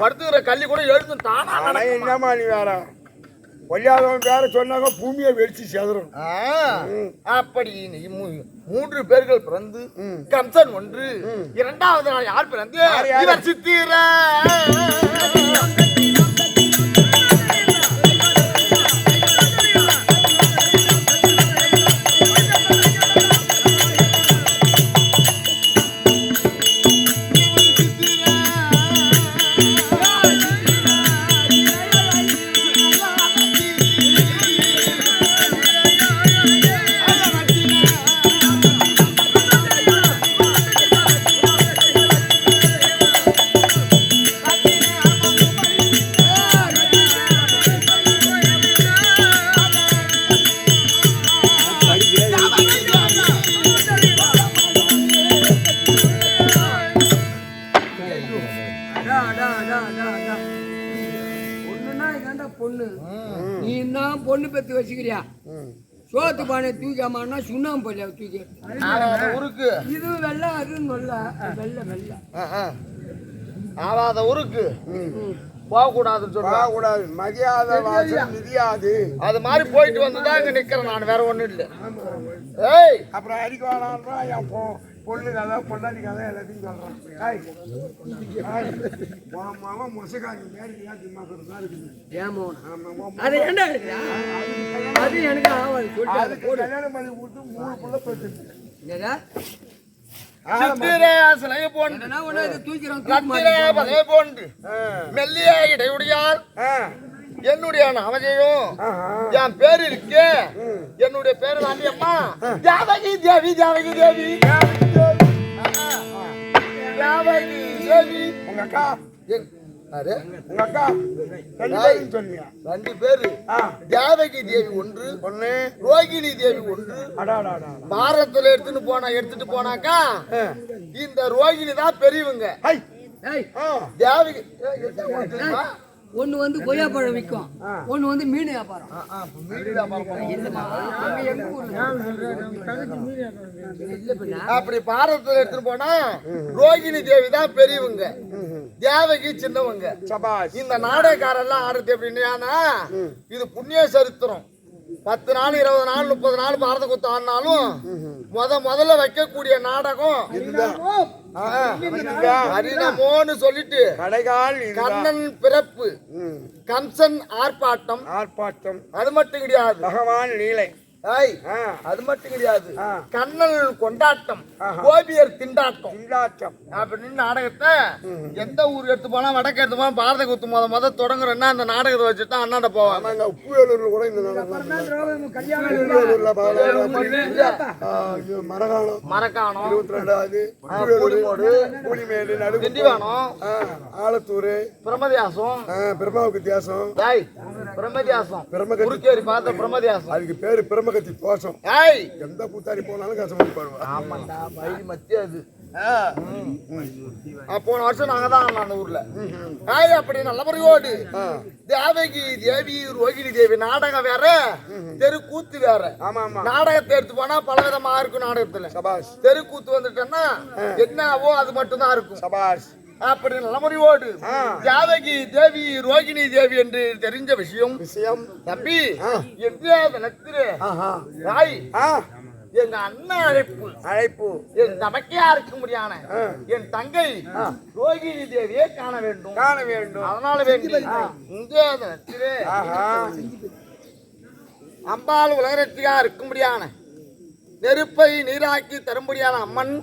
Speaker 4: படுத்துக்கிற கல்லி கூட எழுதும் தானா
Speaker 2: ஆனா
Speaker 4: நடக்குமா?
Speaker 2: என்னமா நீ வேற கொல்லாதவன் வேற சொன்னாங்க பூமியை வெடிச்சு செதறும்
Speaker 4: அப்படி மூன்று பேர்கள் பிறந்து கம்சன் ஒன்று இரண்டாவது நாள் யார் பிறந்து இவர் சித்திர
Speaker 1: பொண்ணுன்னா இதாண்டா பொண்ணு. நீ தான் பொண்ணு பெத்து வச்சுக்கிறியா? சோத்து பானை தூக்காமன்னா சுண்ணாம்பு பள்ளியா தூக்கி
Speaker 4: உருக்கு
Speaker 1: இது வெள்ளை அது நொல்ல வெள்ளை வெள்ளை
Speaker 4: ஆவாத உருக்கு போகக்கூடாதுன்னு சொல்லுவா
Speaker 2: கூடாது மரியாதை வாசல் மிதியாது
Speaker 4: அது மாதிரி போயிட்டு வந்துதான் இங்க நிக்கிறேன் நான் வேற ஒண்ணும் இல்ல ஏய்
Speaker 2: அப்புறம் அடிக்க வேணான்றா என் பொண்ணு கதை பொண்டாட்டி கதை எல்லாத்தையும் சொல்றான் மாவன் மொசக்காரி மேரிக்கா திம்மாக்கிறதா இருக்குது
Speaker 1: ஏமோ அது ஏண்டா இருக்குதா? அது எனக்கு ஆவாது சொல்லிட்டு
Speaker 2: அதுக்கு கல்யாணம் பண்ணி கொடுத்து 3 புள்ள பெற்று
Speaker 1: என்னடா?
Speaker 4: சித்திரே சிலைய போன்று
Speaker 1: என்னன்னா ஒண்ணு இது தூக்கிறோம்
Speaker 4: கத்திரே பதே போன்று மெல்லிய இடையுடையால் என்னுடைய நாமஜெயம் என் பேர் இருக்கே என்னுடைய பேரு தாண்டி அம்மா ஜாவகி தேவி ஜாவகி தேவி ஜாவகி தேவி
Speaker 2: உங்க அக்கா
Speaker 4: யாரு?
Speaker 2: உங்க அக்கா ரெண்டு பேரும் சொன்னியா?
Speaker 4: 2 பேரு ஜாவகி தேவி ஒன்று ரோகிணி தேவி ஒன்று
Speaker 2: அடாடாடா
Speaker 4: பாரதத்துல எடுத்துட்டு போனாக்கா இந்த ரோகிணி தான் பெரியவங்க
Speaker 1: ஏய்
Speaker 4: தேவகி
Speaker 1: ஒண்ணு வந்து கொய்யாப்பழம் விற்கும், ஒண்ணு வந்து மீன் வியாபாரம்.
Speaker 4: அப்படி பாரதத்துல எடுத்துட்டு போனா ரோகிணி தேவி தான் பெரியவங்க, தேவகி சின்னவங்க. இந்த நாடகக்காரெல்லாம் ஆடுறது எப்படின்னா இது புண்ணிய சரித்திரம். 10 நாள் 20 நாள் 30 நாள் பாரத குத்து ஆடினாலும் முதல்ல வைக்கக்கூடிய நாடகம் ஹரிநமோன்னு சொல்லிட்டு கண்ணன் பிறப்பு, கம்சன் ஆர்ப்பாட்டம் அது மட்டும் கிடையாது,
Speaker 2: பகவான் லீலை
Speaker 4: அது மட்டும் கிடையாது, கண்ணல் கொண்டாட்டம், கோபியர் திண்டாட்டம் அப்படின்னு நாடகத்தை எந்த ஊர் எடுத்து போனா வடக்கு எடுத்து போனா பாரத குத்து முத தொடங்குறேன்னா அந்த நாடகத்தை வச்சுட்டு அண்ணாண்ட போவாங்க.
Speaker 2: உப்புவேலூர்ல கூட இந்த
Speaker 4: மரக்காணம்
Speaker 2: 22வது
Speaker 4: திண்டிவனம்
Speaker 2: ஆலத்தூர்
Speaker 4: பிரம்மதியாசம்
Speaker 2: வித்தியாசம்
Speaker 4: பிரம்மதியாசம் குறுக்கேரி பார்த்த பிரம்மதியாசம்
Speaker 2: அதுக்கு பேரு பிரம்மகத்தி தோஷம். எந்த கூத்தாடி போனாலும் கசமதி பாடுவா.
Speaker 4: ஆமாண்டா பயிர் மத்தி அது. போன வருஷம் நாங்க தான் அந்த ஊர்ல அப்படி நல்ல முறையோடு தேவகி தேவி ரோகிணி தேவி நாடகம் வேற, தெருக்கூத்து வேற. நாடகத்தை எடுத்து போனா பல விதமா இருக்கும். நாடகத்துல தெருக்கூத்து வந்துட்டேன்னா என்னவோ அது மட்டும் தான் இருக்கும். அப்படி நல்ல முறையோடு தேவகி தேவி ரோகிணி தேவி என்று தெரிஞ்ச விஷயம் தம்பி எங்க அண்ணன் அழைப்பு என் தமக்கையா இருக்க முடியான என் தங்கை ரோகிணி தேவியை காண வேண்டும் அதனால வேண்டி அம்பாள் உலகத்தியா இருக்க முடியான நெருப்பை நீராக்கி தரும்படியான அம்மன்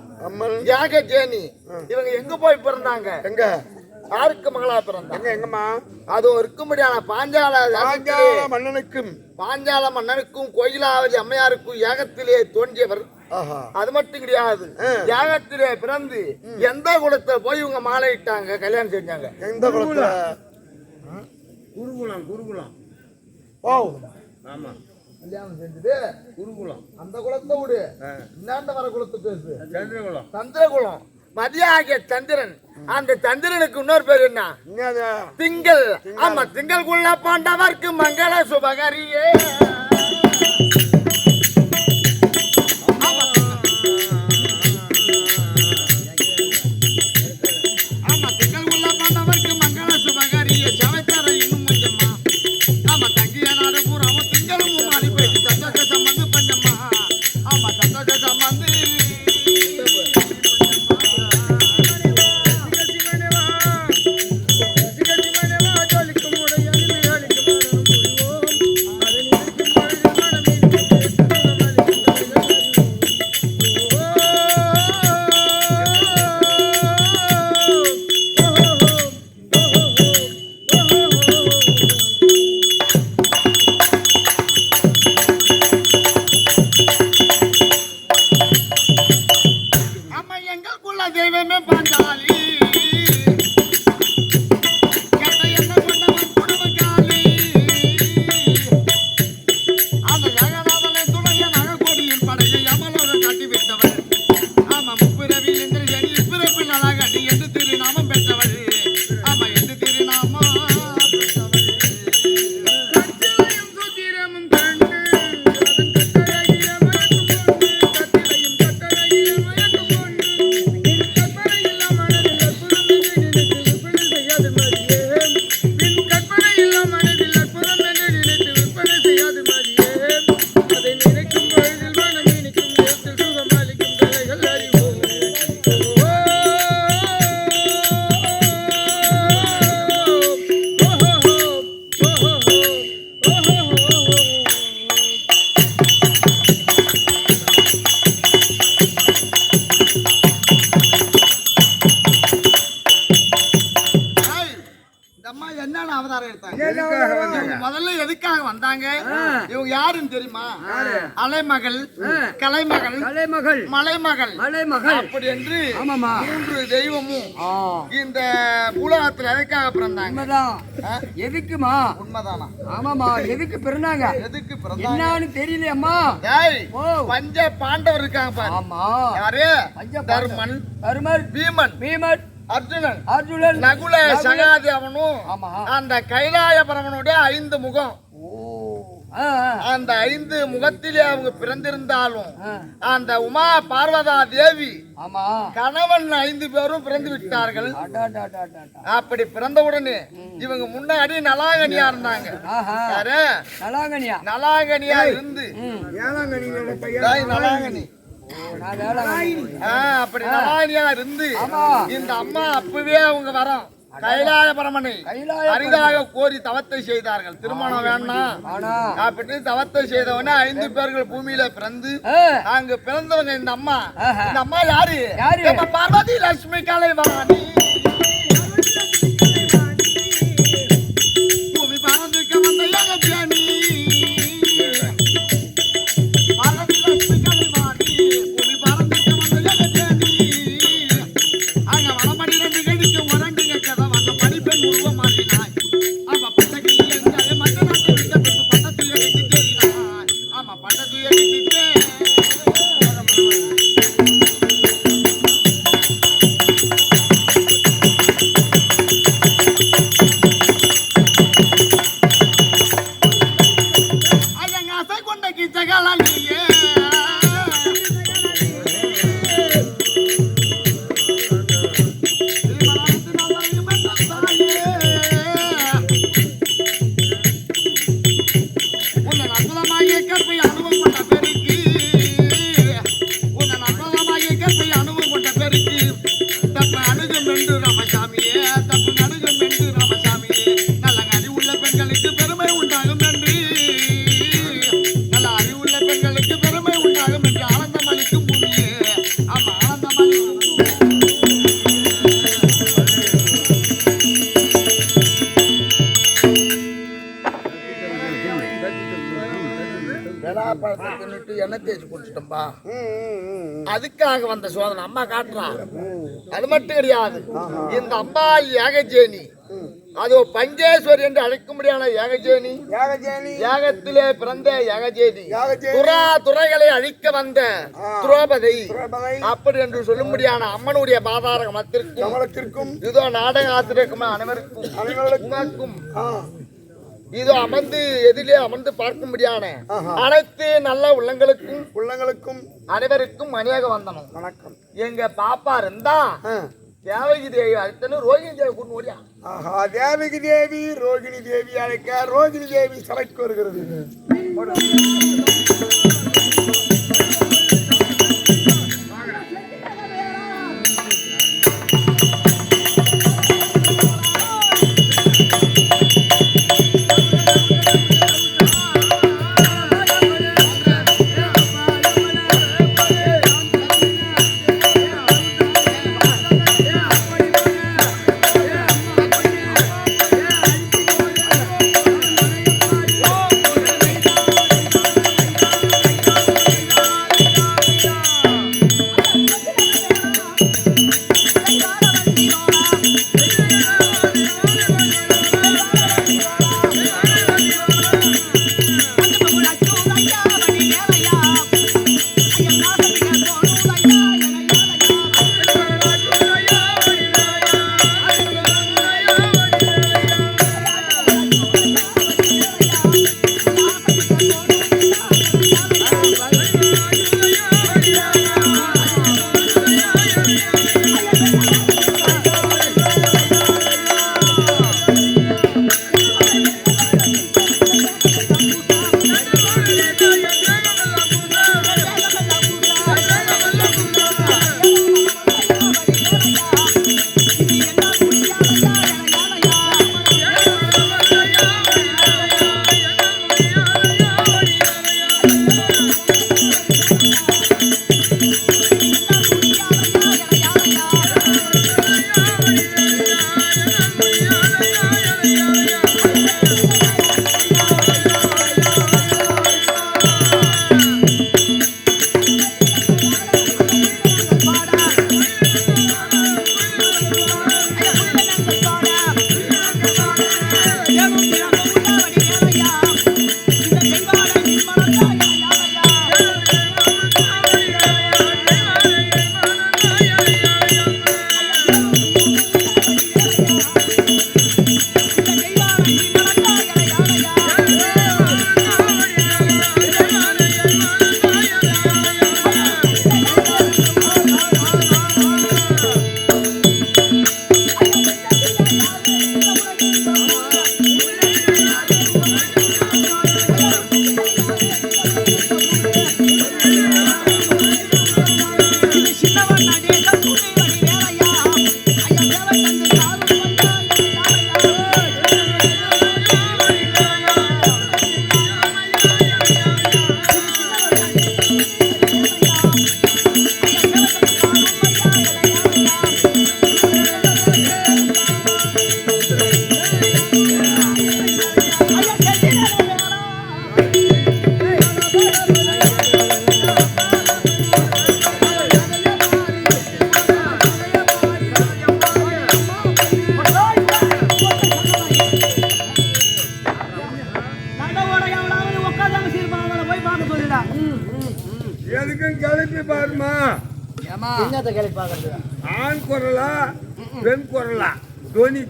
Speaker 4: யாகஜேனி இவங்க எங்க போய் பிறந்தாங்க? எங்க யாருக்கு மகளா பிறந்தாங்க? எங்கம்மா அது இருக்கும்படியான பாஞ்சால மன்னனுக்கும் கோயிலாவதி அம்மையாருக்கும் யாகத்திலே தோன்றியவர். அது மட்டும் கிடையாது, யாகத்திலே பிறந்து எந்த குலத்துல போய் இவங்க மாலை இட்டாங்க, கல்யாணம் செஞ்சாங்க? எந்த குலத்துல? குருகுலம். ஓ ஆமா கல்யாணம் செஞ்சது
Speaker 2: குருகுலம்
Speaker 4: அந்த குலத்தை விடு. இன்னாண்ட வர குலத்தை பேசு.
Speaker 2: சந்திரகுலம்.
Speaker 4: சந்திரகுலம் மதியாகிய சந்திரன். அந்த சந்திரனுக்கு இன்னொரு பேர் என்ன?
Speaker 2: என்னது?
Speaker 4: திங்கள். ஆமா, திங்களுக்குள்ள பாண்டவர்க்கு மங்கள சுபகரியே. முதல்ல எதுக்காக வந்தாங்க? இவங்க யாருன்னு தெரியுமா? அலைமகள், கலைமகள்,
Speaker 1: கலைமகள்,
Speaker 4: மலைமகள்,
Speaker 1: மலைமகள்
Speaker 4: அப்படி என்று
Speaker 1: ஆமாமா
Speaker 4: 3 தெய்வமும் இந்த பூலகத்துல எதுக்காக பிறந்தாங்க?
Speaker 1: உண்மைதான். எதுக்குமா?
Speaker 4: உண்மைதானா?
Speaker 1: ஆமாமா. எதுக்கு பிறந்தாங்க?
Speaker 4: எதுக்கு பிறந்தாங்க
Speaker 1: என்னன்னு தெரியலையம்மா.
Speaker 4: பஞ்ச பாண்டவர் இருக்காங்க பாரு.
Speaker 1: ஆமா.
Speaker 4: யாரு?
Speaker 1: தர்மன்,
Speaker 4: தர்மன், பீமன்,
Speaker 1: பீமன்,
Speaker 4: அர்ஜுனன்,
Speaker 1: அர்ஜுனன்,
Speaker 4: நகுல, சகாதேவனும்
Speaker 1: ஆமா
Speaker 4: அந்த கைலாய பரமனுடைய 5 முகம். அந்த 5 முகத்திலே அவங்க பிறந்திருந்தாலும் அந்த உமா பார்வதா தேவி
Speaker 1: ஆமா
Speaker 4: கணவன் 5 பேரும் பிறந்து விட்டார்கள். அப்படி பிறந்தவுடனே இவங்க முன்னாடி நலாங்கனியா இருந்தாங்க. யாரு?
Speaker 1: நலாங்கனியா.
Speaker 4: நலாங்கனியா இருந்து நலாங்கனி அப்படி நலாங்கனியா இருந்து இந்த அம்மா அப்பவே அவங்க வரோம் கைலாய பரமனை அரிதாக கோரி தவத்தை செய்தார்கள். திருமணம் வேண்டாம் அப்படின்னு தவத்தை செய்தவன 5 பேர்கள் பூமியில பிறந்து அங்க பிறந்தவங்க இந்த அம்மா. இந்த அம்மா யாரு? பார்வதி லட்சுமி கலைவாணி. பூமி பறந்துக்க வந்த யகஜனி. பார்வதி லட்சுமி கலைவாணி. பூமி பறந்துக்க வந்த யகஜனி. அங்க வளமடி 2 கடிக்கு உரண்டுங்க கதை வந்த படிப்பெண் உருவம் மாறினாய். ஆமா பட்டத்தில் எங்க மற்ற நாட்டை விட்ட பின்பு பட்டத்தில் எடுத்து தெரியினாய். ஆமா பட்டத்தில் எடுத்து அயங்க ஆசை கொண்ட கிச்சகலாலியே. எண்ணெய் தேய்ச்சி குடிச்சிட்டோம்பா. அதுக்காக வந்த சோதனை அம்மா காட்டுறான். அது மட்டும் கிடையாது. இந்த அம்மா ஏகஜேனி அதோ பஞ்சேஸ்வரி என்று அழைக்கும்படியான யாகஜேனி, யாகத்திலே பிறந்த யாகஜேதி, துறைகளை அழிக்க வந்த துரோபதை அப்படி என்று சொல்லும்படியான அம்மனுடைய பாதார கமலத்திற்கும் இதோ நாடக ஆசிரியருக்கும் அனைவருக்கும் இதோ அமர்ந்து எதிலே அமர்ந்து பார்க்கும்படியான அனைத்து நல்ல உள்ளங்களுக்கும் அனைவருக்கும் மணியாக வந்தனும். வணக்கம். எங்க பாப்பா இருந்தா தேவகி தேவி அழைத்தனும் ரோகிணி தேவி கொண்டு ஓடியா.
Speaker 2: தேவகி தேவி ரோகிணி தேவி அழைக்க ரோகிணி தேவி சபைக்கு வருகிறது. ஆண் குரலா பெண் குரலா துவனி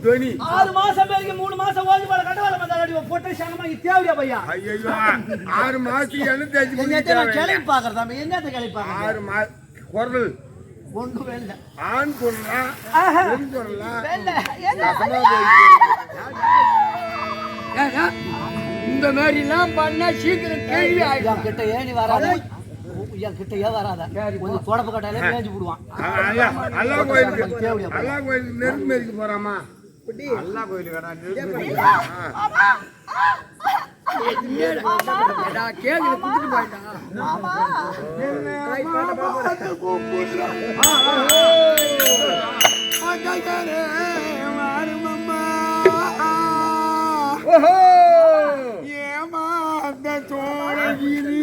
Speaker 5: 6 மாசம் பேருக்கு 3 மாசம் ஓடி போற கடவால மந்தாடி போட்டு சங்கமா தேவையா பையா.
Speaker 2: ஐயோ 6 மாசத்துக்கு என்ன தேய்ச்சி
Speaker 5: என்னத்தை நான் கேள்வி பாக்குறதா என்னத்தை கேள்வி பாக்குறேன்.
Speaker 2: 6 மாசம் குரல்
Speaker 5: ஒண்ணு வேல
Speaker 2: ஆண் குரலா பெண் குரலா
Speaker 1: இந்த மாதிரி எல்லாம் பண்ணா சீக்கிரம் கேள்வி ஆயிடும்.
Speaker 5: கிட்ட ஏணி வராத கிட்டயே வராத கொஞ்சம் தொடப்பு கட்டாலே பேஞ்சு போடுவான்.
Speaker 2: அல்லா கோயிலுக்கு நெருப்பு மேய்க்கு போறாமா அல்லா கோயிலுக்கு
Speaker 1: கேள்வி குடுத்துட்டு போயிட்டான்.
Speaker 2: ஏமாந்த சோழகிரி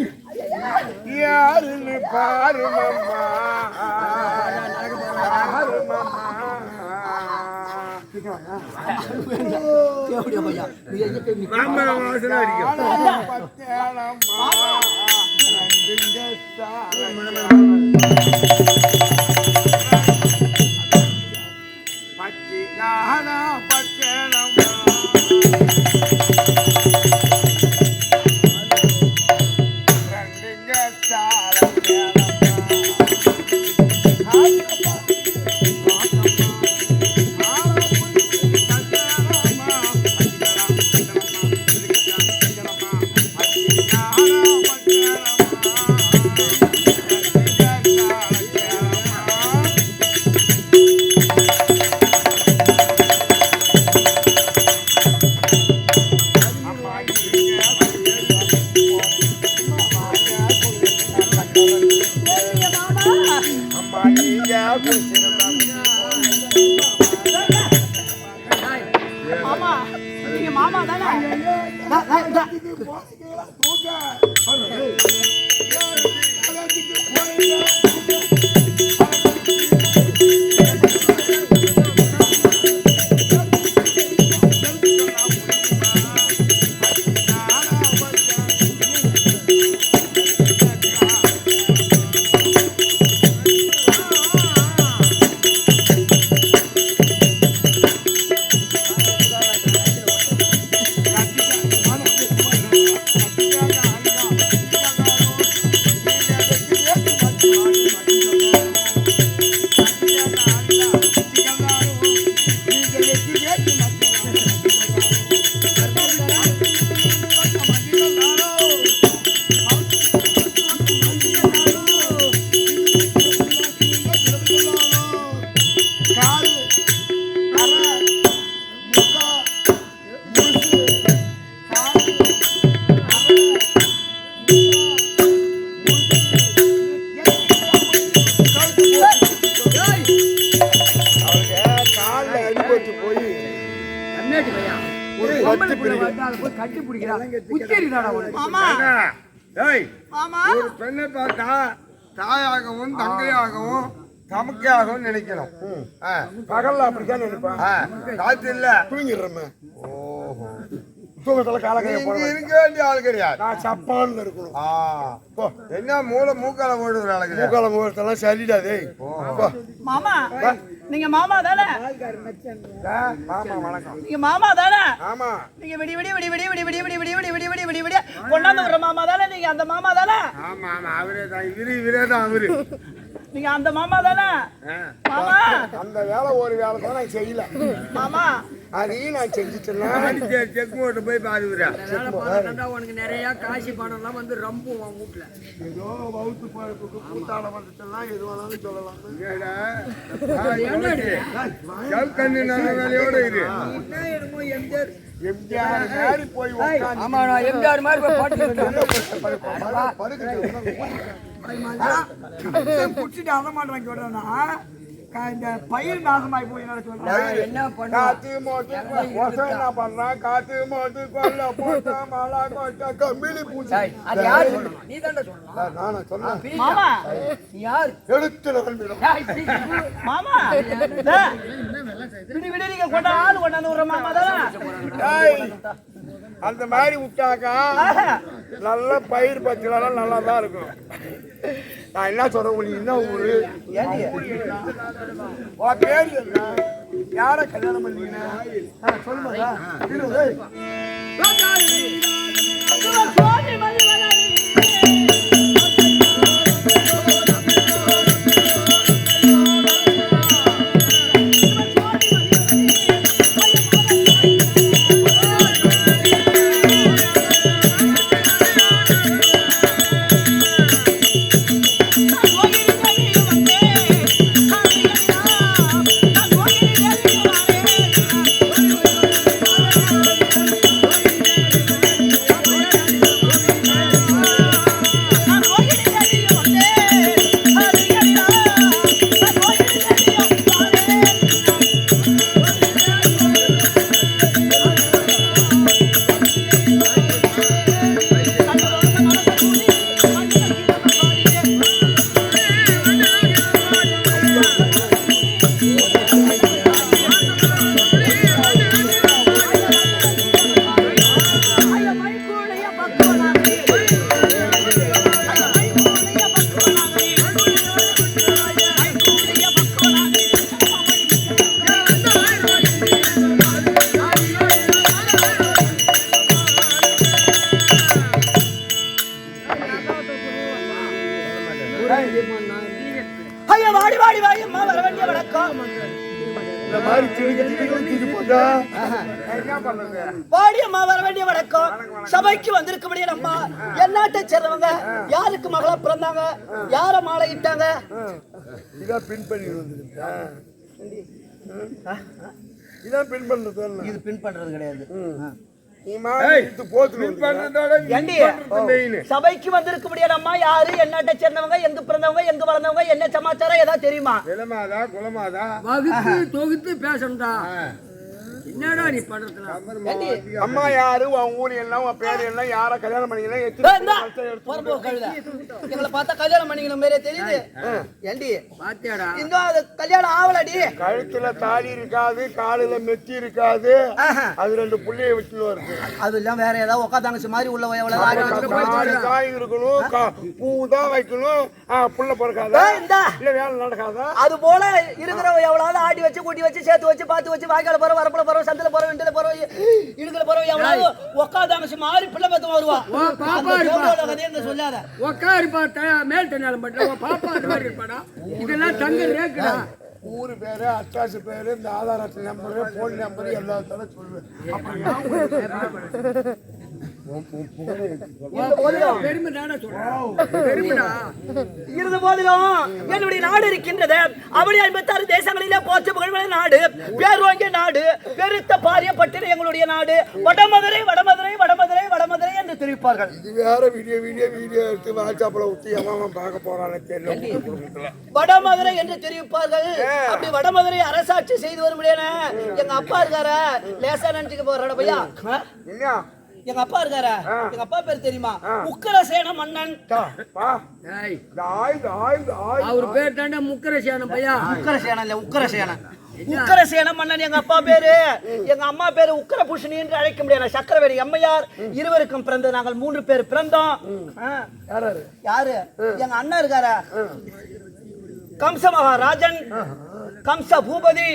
Speaker 2: யாருன்னு பாரு மாம்பழ வாசனை அடிக்கும்.
Speaker 5: மாமா நீங்க மாமா தானே
Speaker 1: கட்டி பிடிக்கிறான்.
Speaker 5: மாமா
Speaker 2: ஏய்,
Speaker 5: மாமா
Speaker 2: ஒரு பெண்ணை பார்த்தா தாயாகவும் தங்கையாகவும் தமக்கையாகவும் நினைக்கணும். பகல்ல அப்படித்தான் நினைப்பான். காத்து இல்ல தூங்கிடுறமே. ஓஹோ, தூக்கத்துல காலக்கைய போட இருக்க வேண்டிய ஆள் கிடையாது. நான் சப்பான்னு இருக்கணும். என்ன மூளை மூக்கால ஓடுற ஆளுக்கு மூக்கால ஓடுறதெல்லாம் சரிடாதே.
Speaker 5: மாமா நீங்க மாமா தானே?
Speaker 2: மாமா வணக்கம்.
Speaker 5: நீங்க மாமா தானே?
Speaker 2: ஆமா.
Speaker 5: நீங்க விடி விடி விடி விடி விடி விடி விடி விடி விடி விடி விடி விடி விடி கொண்டாந்து வர மாமா தானே? நீங்க அந்த மாமா தானே?
Speaker 2: ஆமா ஆமா, அவரே தான். இவரே தான் அவரு.
Speaker 5: நீங்க அந்த மாமா தானே? மாமா
Speaker 2: அந்த வேலை ஒரு வேலை தான் நான் செய்யல.
Speaker 5: மாமா
Speaker 2: அதையும் நான் செஞ்சுட்டேன்னா செக் போட்டு போய் பாருக்கிறேன்.
Speaker 1: உனக்கு நிறைய காசு பணம் எல்லாம் வந்து ரொம்ப வீட்டுல
Speaker 2: ஏதோ வவுத்து பழப்புக்கு கூத்தாட வந்துட்டெல்லாம் எது வேணாலும் சொல்லலாம். கண்ணு நல்ல வேலையோட இரு.
Speaker 1: என்னமோ எம்ஜிஆர்
Speaker 2: எம்ஜிஆர் மாதிரி போய்
Speaker 1: ஆமா, நான் எம்ஜிஆர் மாதிரி போய் பாட்டு
Speaker 3: குடிச்சிட்டு அத மாட்டேன் வாங்கி விடுறேன்னா இந்த பயிர் நாசமாய் போய்
Speaker 1: என்ன பண்ண
Speaker 2: காத்து மோட்டு என்ன பண்றான்? காத்து மோட்டு கொல்ல போட்டா மழை கொட்ட கம்பிளி பூச்சி.
Speaker 1: அது யாரு சொல்லணும்? நீ தானே சொல்லணும்.
Speaker 2: நானா சொன்னேன்?
Speaker 5: மாமா
Speaker 1: நீ யாரு?
Speaker 2: எடுத்து நகர்ந்துடும்.
Speaker 5: மாமா விடி விடி நீங்க கொண்டாந்து வர மாமா தானே?
Speaker 2: அந்த மாதிரி விட்டாக்கா நல்ல பயிர் பச்சலாம் நல்லா தான் இருக்கும். நான் என்ன சொல்றேன், உங்களுக்கு என்ன ஊரு? பேர் என்ன? யார கல்யாணம் பண்ணீங்க? சொல்லுங்க.
Speaker 5: ஐயா வாடி வாடி வாடி அம்மா வர வேண்டிய வணக்கம்.
Speaker 2: இந்த மாதிரி திடுக்கு போட்டா என்ன பண்றது?
Speaker 5: வாடி அம்மா வர வேண்டிய வணக்கம். சபைக்கு வந்திருக்கபடியே அம்மா எந்நாட்டை சேர்ந்தவங்க, யாருக்கு மகளா பிறந்தாங்க, யார மாலை இட்டாங்க?
Speaker 2: இதான் பின் பண்ணி வந்துருக்கா? இதான் பின் பண்றது.
Speaker 5: இது பின் பண்றது கிடையாது. சபைக்கு வந்திருக்கபடியே அம்மா யாரு, எந்நாட்டை சேர்ந்தவங்க, எங்க பிறந்தவங்க, எங்க வளர்ந்தவங்க, என்ன சமாச்சாரம் ஏதாவது தெரியுமா?
Speaker 2: இளமாதா குலமாதா
Speaker 1: வகுத்து தொகுத்து பேசணும்டா. என்னடா நீ பண்றதுல?
Speaker 2: அம்மா யாரு, உன் ஊர் எல்லாம், உன் பேரு எல்லாம், யார கல்யாணம் பண்ணிக்கலாம்,
Speaker 5: எங்களை பார்த்தா கல்யாணம் பண்ணிக்கணும் மாதிரியே தெரியுது. ஏண்டி
Speaker 1: பாத்தியாடா?
Speaker 5: இன்னும் அது கல்யாணம் ஆவலடி.
Speaker 2: கழுத்துல தாலி இருக்காது, காலில மெத்தி இருக்காது, அது 2 புள்ளைய வச்சுன்னு இருக்கு.
Speaker 5: அது எல்லாம் வேற ஏதாவது உட்காந்தாங்க மாதிரி உள்ள
Speaker 2: காய் இருக்கணும், பூ தான் வைக்கணும், புள்ள பிறக்காதா இல்ல வேலை நடக்காதா?
Speaker 5: அது போல இருக்கிறவங்க எவ்வளவு ஆடி வச்சு கூட்டி வச்சு சேர்த்து வச்சு பார்த்து வச்சு வாய்க்கால போற வரப்புல போற சந்தில போற வெண்டில போற இடுக்கல போற எவ்வளவு உட்காந்தாங்க மாதிரி பிள்ளை பத்தம் வருவா. கதையை சொல்லாத.
Speaker 1: உக்காரு பார்த்தா மேல் தன்னால மட்டும் பாப்பா அது மாதிரி இருப்பாடா. இதெல்லாம் தங்க ரேக்குடா.
Speaker 2: ஊரு பேரு, அட்ராஸ் பேரு, இந்த ஆதார் அட்டை நம்பரு, போன் நம்பரு எல்லாத்தாலும் சொல்லுவேன்.
Speaker 5: இருந்த போதிலும் என்னுடைய நாடு இருக்கின்றது. அப்படி 56 தேசங்களிலே போற்று புகழ்வாய்ந்த நாடு, பேர் வாங்கிய நாடு, பெருத்த பாரியப்பட்டின எங்களுடைய நாடு. வடமதுரை வடமதுரை வடமதுரை வடமதுரை என்று தெரிவிப்பார்கள்.
Speaker 2: இது வேற வீடியோ எடுத்து வாட்ஸ்அப்ல ஊத்தி எவன் பார்க்க போறான்னு தெரியல.
Speaker 5: வடமதுரை என்று தெரிவிப்பார்கள். அப்படி வடமதுரை அரசாட்சி செய்து வரும் எங்க அப்பா இருக்கார லேசா நினைச்சுக்க போற பையா.
Speaker 2: என்ன
Speaker 5: எங்க அப்பா இருக்காரா, எங்க அப்பா பேர் தெரியுமா? உக்கிரசேன மன்னன்.
Speaker 1: அவர் பேர் தாண்டா முக்கரசேனம் பையா.
Speaker 5: உக்கிரசேன இல்ல, உக்கிரசேன. உக்கிரசேன மன்னன் எங்க அப்பா பேரு. எங்க அம்மா பேரு உக்கிரபூஷணி என்று அழைக்க முடியாது. சக்கரவேணி அம்மையார் இருவருக்கும் பிறந்த நாங்கள் 3 பேர் பிறந்தோம். யாரு? எங்க அண்ணா இருக்காரா கம்ச மகாராஜன், கம்ச பூபதி.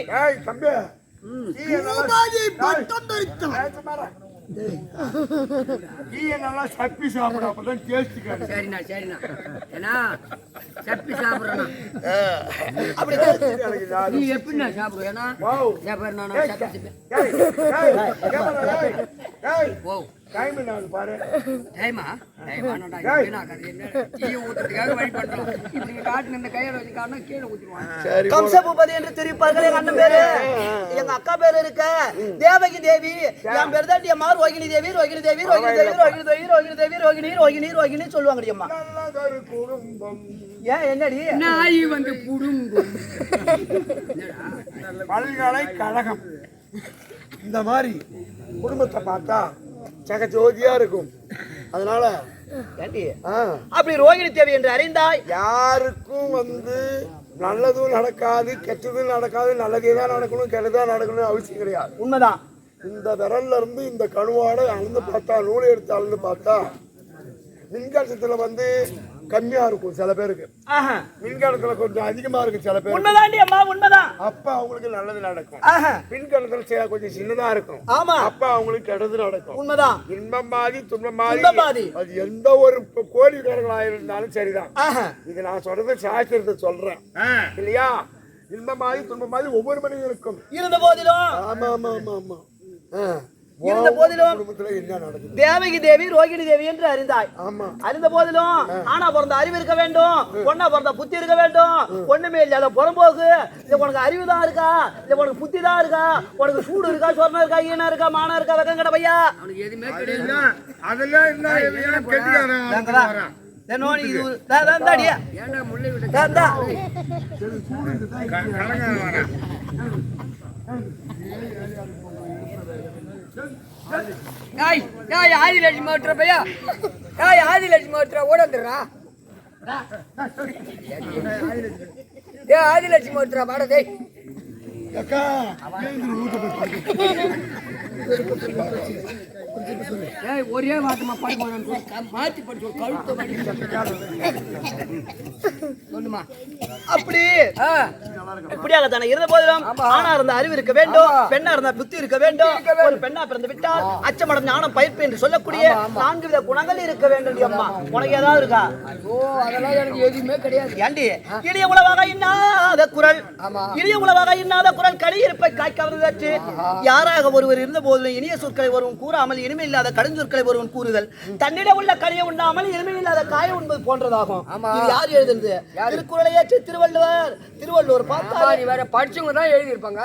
Speaker 2: நல்லா சப்பி சாப்பிட அப்பதான் டேஸ்ட் கிடைக்கும்.
Speaker 1: சரிண்ணா சரிண்ணா. ஏன்னா சப்பி சாப்பிடுறேண்ணா.
Speaker 5: அப்படி
Speaker 1: நீ எப்படிண்ணா சாப்பிடுவேன்? ஏன்னா என் பேர் நானா சப்பி
Speaker 2: டைம் என்ன பாரு.
Speaker 1: டைமா டீ ஊத்துறதுக்காக வழி பண்றோம். இப்படி காட்டு இந்த கையில வச்சு காட்டினா கீழே ஊத்திடுவாங்க.
Speaker 5: கம்ச பூபதி என்று தெரிவிப்பார்கள். எங்க அண்ணன் பேரு, எங்க அக்கா பேரு இருக்க தேவகி தேவி. என் பேரு தான் அம்மா ரோகிணி தேவி. ரோகிணி தேவி ரோகிணி தேவி ரோகிணி தேவி ரோகிணி தேவி ரோகிணி ரோகிணி ரோகிணி சொல்லுவாங்க அம்மா.
Speaker 2: குடும்பம்
Speaker 5: ஏன் என்னடி
Speaker 1: நாய் வந்து குடும்பம்
Speaker 2: பல்கலைக்கழகம் இந்த மாதிரி குடும்பத்தை பார்த்தா சக ஜோதியா இருக்கும். அதனால
Speaker 5: அப்படி ரோகிணி தேவி என்று அறிந்தாய்.
Speaker 2: யாருக்கும் வந்து நல்லதும் நடக்காது, கெட்டதும் நடக்காது, நல்லதே தான் நடக்கணும், கெட்டதான் நடக்கணும் அவசியம் கிடையாது.
Speaker 5: உண்மைதான்.
Speaker 2: இந்த விரல்ல இருந்து இந்த கணுவாட அளந்து பார்த்தா, நூலை எடுத்து அளந்து பார்த்தா மின்காலத்துல வந்து கம்மியா இருக்கும் சில பேருக்கு, மின்காலத்துல கொஞ்சம் அதிகமா இருக்கும் சில பேருக்கு.
Speaker 5: உண்மைதாண்டி அம்மா, உண்மைதான்.
Speaker 2: அப்ப அவங்களுக்கு நல்லது நடக்கும். மின்காலத்துல கொஞ்சம் சின்னதா இருக்கும்.
Speaker 5: ஆமா.
Speaker 2: அப்ப அவங்களுக்கு கெட்டது நடக்கும்.
Speaker 5: உண்மைதான்.
Speaker 2: இன்பம் பாதி துன்பம் பாதி. அது எந்த ஒரு கோடிக்காரங்களா இருந்தாலும் சரிதான். இது நான் சொல்றது சாஸ்திரத்தை சொல்றேன் இல்லையா? இன்பம் பாதி துன்பம் பாதி ஒவ்வொரு மனிதனுக்கும்
Speaker 5: இருந்த போதிலும்.
Speaker 2: ஆமா ஆமா ஆமா ஆமா.
Speaker 5: இருந்த போதிலும்
Speaker 2: என்ன நடக்குது?
Speaker 5: தேவகி தேவி ரோகிணி தேவி என்று அறிந்தாய்.
Speaker 2: ஆமா.
Speaker 5: அறிந்த போதிலும் ஆனா பிறந்த அறிவு இருக்க வேண்டும், பொண்ணா பிறந்த புத்தி இருக்க வேண்டும். ஒண்ணுமே இல்லாத புறம்போக்கு. இல்ல உனக்கு அறிவு தான் இருக்கா, இல்ல உனக்கு புத்தி தான் இருக்கா, உனக்கு சூடு இருக்கா, சொர்ணம் இருக்கா, ஈனா இருக்கா, மானா இருக்கா, வெக்கம் கடை பையா
Speaker 1: அவனுக்கு எதுவுமே கிடையாது.
Speaker 2: அதெல்லாம் இல்ல கெட்டிக்காரன்.
Speaker 1: ஆதிலட்சுமி ஓட்டுற பையா, ஆதிலட்சுமி ஓட்டுற ஓட வந்துடுறா. ஆதிலட்சுமி ஓட்டுறா பாடதே. ஒரே வாட்டமா பாட்டு மாத்தி படிச்சு கழுத்த சொல்லுமா.
Speaker 5: அப்படி இப்படியாகத்தானே இருந்த போதிலும் ஆணா இருந்த அறிவு இருக்க வேண்டும், பெண்ணா இருந்த புத்தி இருக்க வேண்டும். ஒரு பெண்ணா பிறந்து விட்டால் அச்சமடம் ஞானம் பயிர்ப்பு என்று சொல்லக்கூடிய 4 வித குணங்கள் இருக்க வேண்டும். அம்மா உனக்கு ஏதாவது இருக்கா?
Speaker 1: அதெல்லாம் எனக்கு எதுவுமே கிடையாது.
Speaker 5: ஏண்டி இனிய உலவாக இன்னாத குரல், இனிய உலவாக இன்னாத குரல் கடியிருப்பை காய்க்காவது. யாராக ஒருவர் இருந்த போதிலும் இனிய சொற்களை ஒருவன் கூறாமல் இனிமை இல்லாத கடுஞ்சொற்களை ஒருவன் கூறுதல் தன்னிடம் உள்ள கனியை உண்ணாமல் இனிமை இல்லாத காய உண்பது போன்றதாகும். இது யார் எழுதுறது? திருக்குறளை ஏற்று திருவள்ளுவர் பார்த்தா
Speaker 1: நீ வேற படிச்சவங்க தான் எழுதி இருப்பாங்க.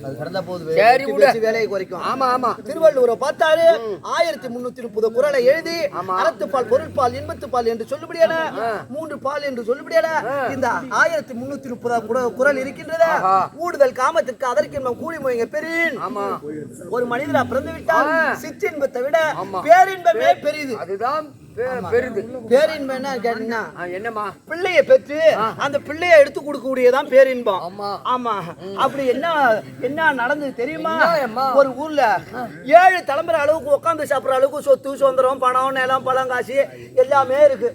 Speaker 5: அது கடந்த போது வேலையை குறைக்கும். ஆமா ஆமா, திருவள்ளுவரை பார்த்தாரு 1330 குறளை எழுதி அறத்துப்பால், பொருட்பால், இன்பத்துப்பால் என்று சொல்லுபடியான 3 பால் என்று சொல்லுபடியான இந்த 1330 குறள் இருக்கின்றத. ஊடுதல் காமத்திற்கு அதற்கு கூலி மொழிங்க பெரியன். ஒரு மனிதரா பிறந்து விட்டால் சிற்றின்பத்தை விட பேரின்பமே பெரியது.
Speaker 1: அதுதான் பெருது.
Speaker 5: பேரின்பம் என்ன கேட்டீங்கன்னா
Speaker 1: என்னமா
Speaker 5: பிள்ளைய பெற்று அந்த பிள்ளைய எடுத்து கொடுக்கக்கூடியதான் பேரின்பம். ஆமா, அப்படி என்ன நடந்தது தெரியுமா? ஒரு ஊர்ல 7 தலைமுறை அளவுக்கு உட்காந்து சாப்பிடுற அளவுக்கு சொத்து சுதந்திரம், பணம், நிலம், பழம், காசு எல்லாமே இருக்கு.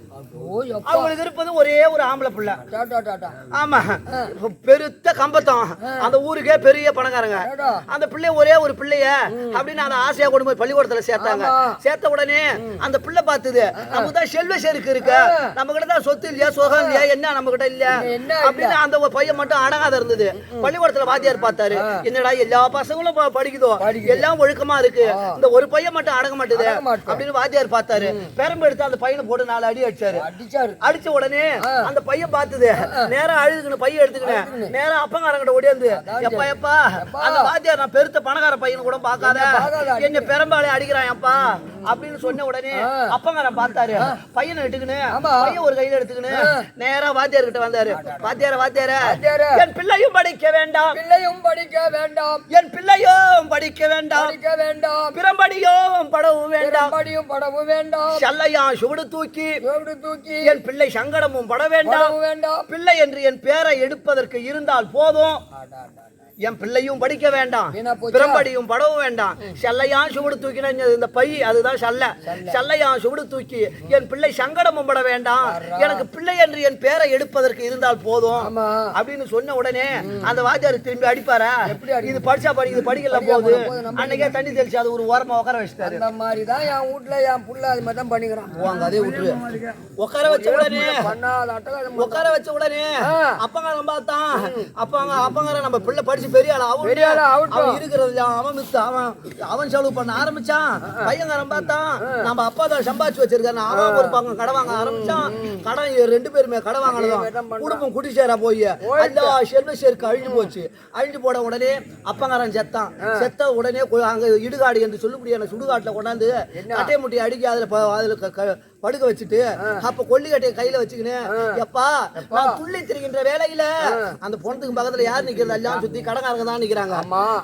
Speaker 5: அவங்களுக்கு இருப்பது ஒரே ஒரு ஆம்பளை பிள்ளை. ஆமா, பெருத்த கம்பத்தம், அந்த ஊருக்கே பெரிய பணக்காரங்க. அந்த பிள்ளை ஒரே ஒரு பிள்ளைய அப்படின்னு அந்த ஆசையா கொண்டு போய் பள்ளிக்கூடத்துல சேர்த்தாங்க. சேர்த்த உடனே அந்த பிள்ளை பார்த்தது நமக்கு தான் செல்வ செருக்கு இருக்கு, நம்ம கிட்ட தான் சொத்து இல்லையா, சுகம் இல்லையா, என்ன நம்ம கிட்ட இல்ல அப்படின்னு அந்த பையன் மட்டும் அடங்காத இருந்தது. பள்ளிக்கூடத்துல வாத்தியார் பார்த்தாரு, என்னடா எல்லா பசங்களும் படிக்குதோ, எல்லாம் ஒழுக்கமா இருக்கு, இந்த ஒரு பையன் மட்டும் அடங்க மாட்டுது அப்படின்னு வாத்தியார் பார்த்தாரு. பெரம்பு எடுத்து அந்த பையனை போட்டு 4 அடி அடிச்சாரு. அடிச்ச உடனே அந்த பையன் பார்த்தது, நேரா அழுதுக்கணும், பையன் எடுத்துக்கினேன் நேரா அப்பங்காரங்கிட்ட ஓடியாந்து, எப்பா எப்பா அந்த வாத்தியார் நான் பெருத்த பணக்கார பையன் கூட பார்க்காத, என்ன பெரம்பாலே அடிக்கிறான் அப்பா அப்படின்னு சொன்ன உடனே அப்பங்காரன் பார்த்தாரு. பையனை எடுத்துக்கினு பையன் ஒரு கையில எடுத்துக்கினு நேரா வாத்தியார் கிட்ட வந்தாரு. வாத்தியார என் பிள்ளையும் படிக்க வேண்டாம்,
Speaker 1: பிள்ளையும் படிக்க வேண்டாம்,
Speaker 5: என் பிள்ளையும் படிக்க வேண்டாம், பிரம்படியும் படவும் வேண்டாம்,
Speaker 1: படவும் வேண்டாம்,
Speaker 5: சல்லையா சுவடு தூக்கி என் பிள்ளை சங்கடமும் பட வேண்டாம், பிள்ளை என்று என் பேரை எடுப்பதற்கு இருந்தால் போதும், என் பிள்ளையும் படிக்க வேண்டாம், பிரம்படியும் படவும் வேண்டாம், சல்லையான் சுவடு தூக்கின இந்த பை அதுதான் சல்லையான் சுவடு தூக்கி என் பிள்ளை சங்கடமும் பட வேண்டாம், எனக்கு பிள்ளை என்று என் பேரை எடுப்பதற்கு இருந்தால் போதும் அப்படின்னு சொன்ன உடனே அந்த வாத்தியார் திரும்பி அடிப்பாரா? இது படிச்சா இது படிக்கல போகுது, அன்னைக்கே தண்ணி தெளிச்சு அது ஒரு ஓரமா உட்கார வச்சுட்டாரு.
Speaker 1: அந்த மாதிரிதான் என் வீட்டுல என் புள்ள அது மாதிரி தான் பண்ணிக்கிறான்.
Speaker 5: அதே விட்டுரு. உட்கார வச்ச உடனே அப்பங்காரம் பார்த்தான். அப்பங்காரம் நம்ம பிள்ளை படிச்சு பெரிய ஆளா அவன் இருக்கிறது அவன் செலவு பண்ண ஆரம்பிச்சான். பையன்காரன் பார்த்தான், நம்ம அப்பா தான் சம்பாதிச்சு வச்சிருக்காரு, அவன் ஒரு பக்கம் கடை வாங்க ஆரம்பிச்சான். கடன் 2 பேருமே கடை வாங்கினதும் குடும்பம் குடிசேரா போய் எல்லா செல்வ சேர்க்கு அழிஞ்சு போச்சு. அழிஞ்சு போட உடனே அப்பங்காரன் செத்த உடனே அங்க இடுகாடு என்று சொல்லக்கூடிய சுடுகாட்டுல கொண்டாந்து கட்டையை முட்டி அடிக்க அதுல படுக்க வச்சுட்டு அப்ப கொல்லிக்கட்டையை கையில வச்சுக்கினு, எப்பா நான் துள்ளி திரிகின்ற வேலையில அந்த பொண்ணுக்கு பக்கத்துல யார் நிக்கிறது? எல்லாம் சுத்தி கடங்காரங்க தான் நிக்கிறாங்க.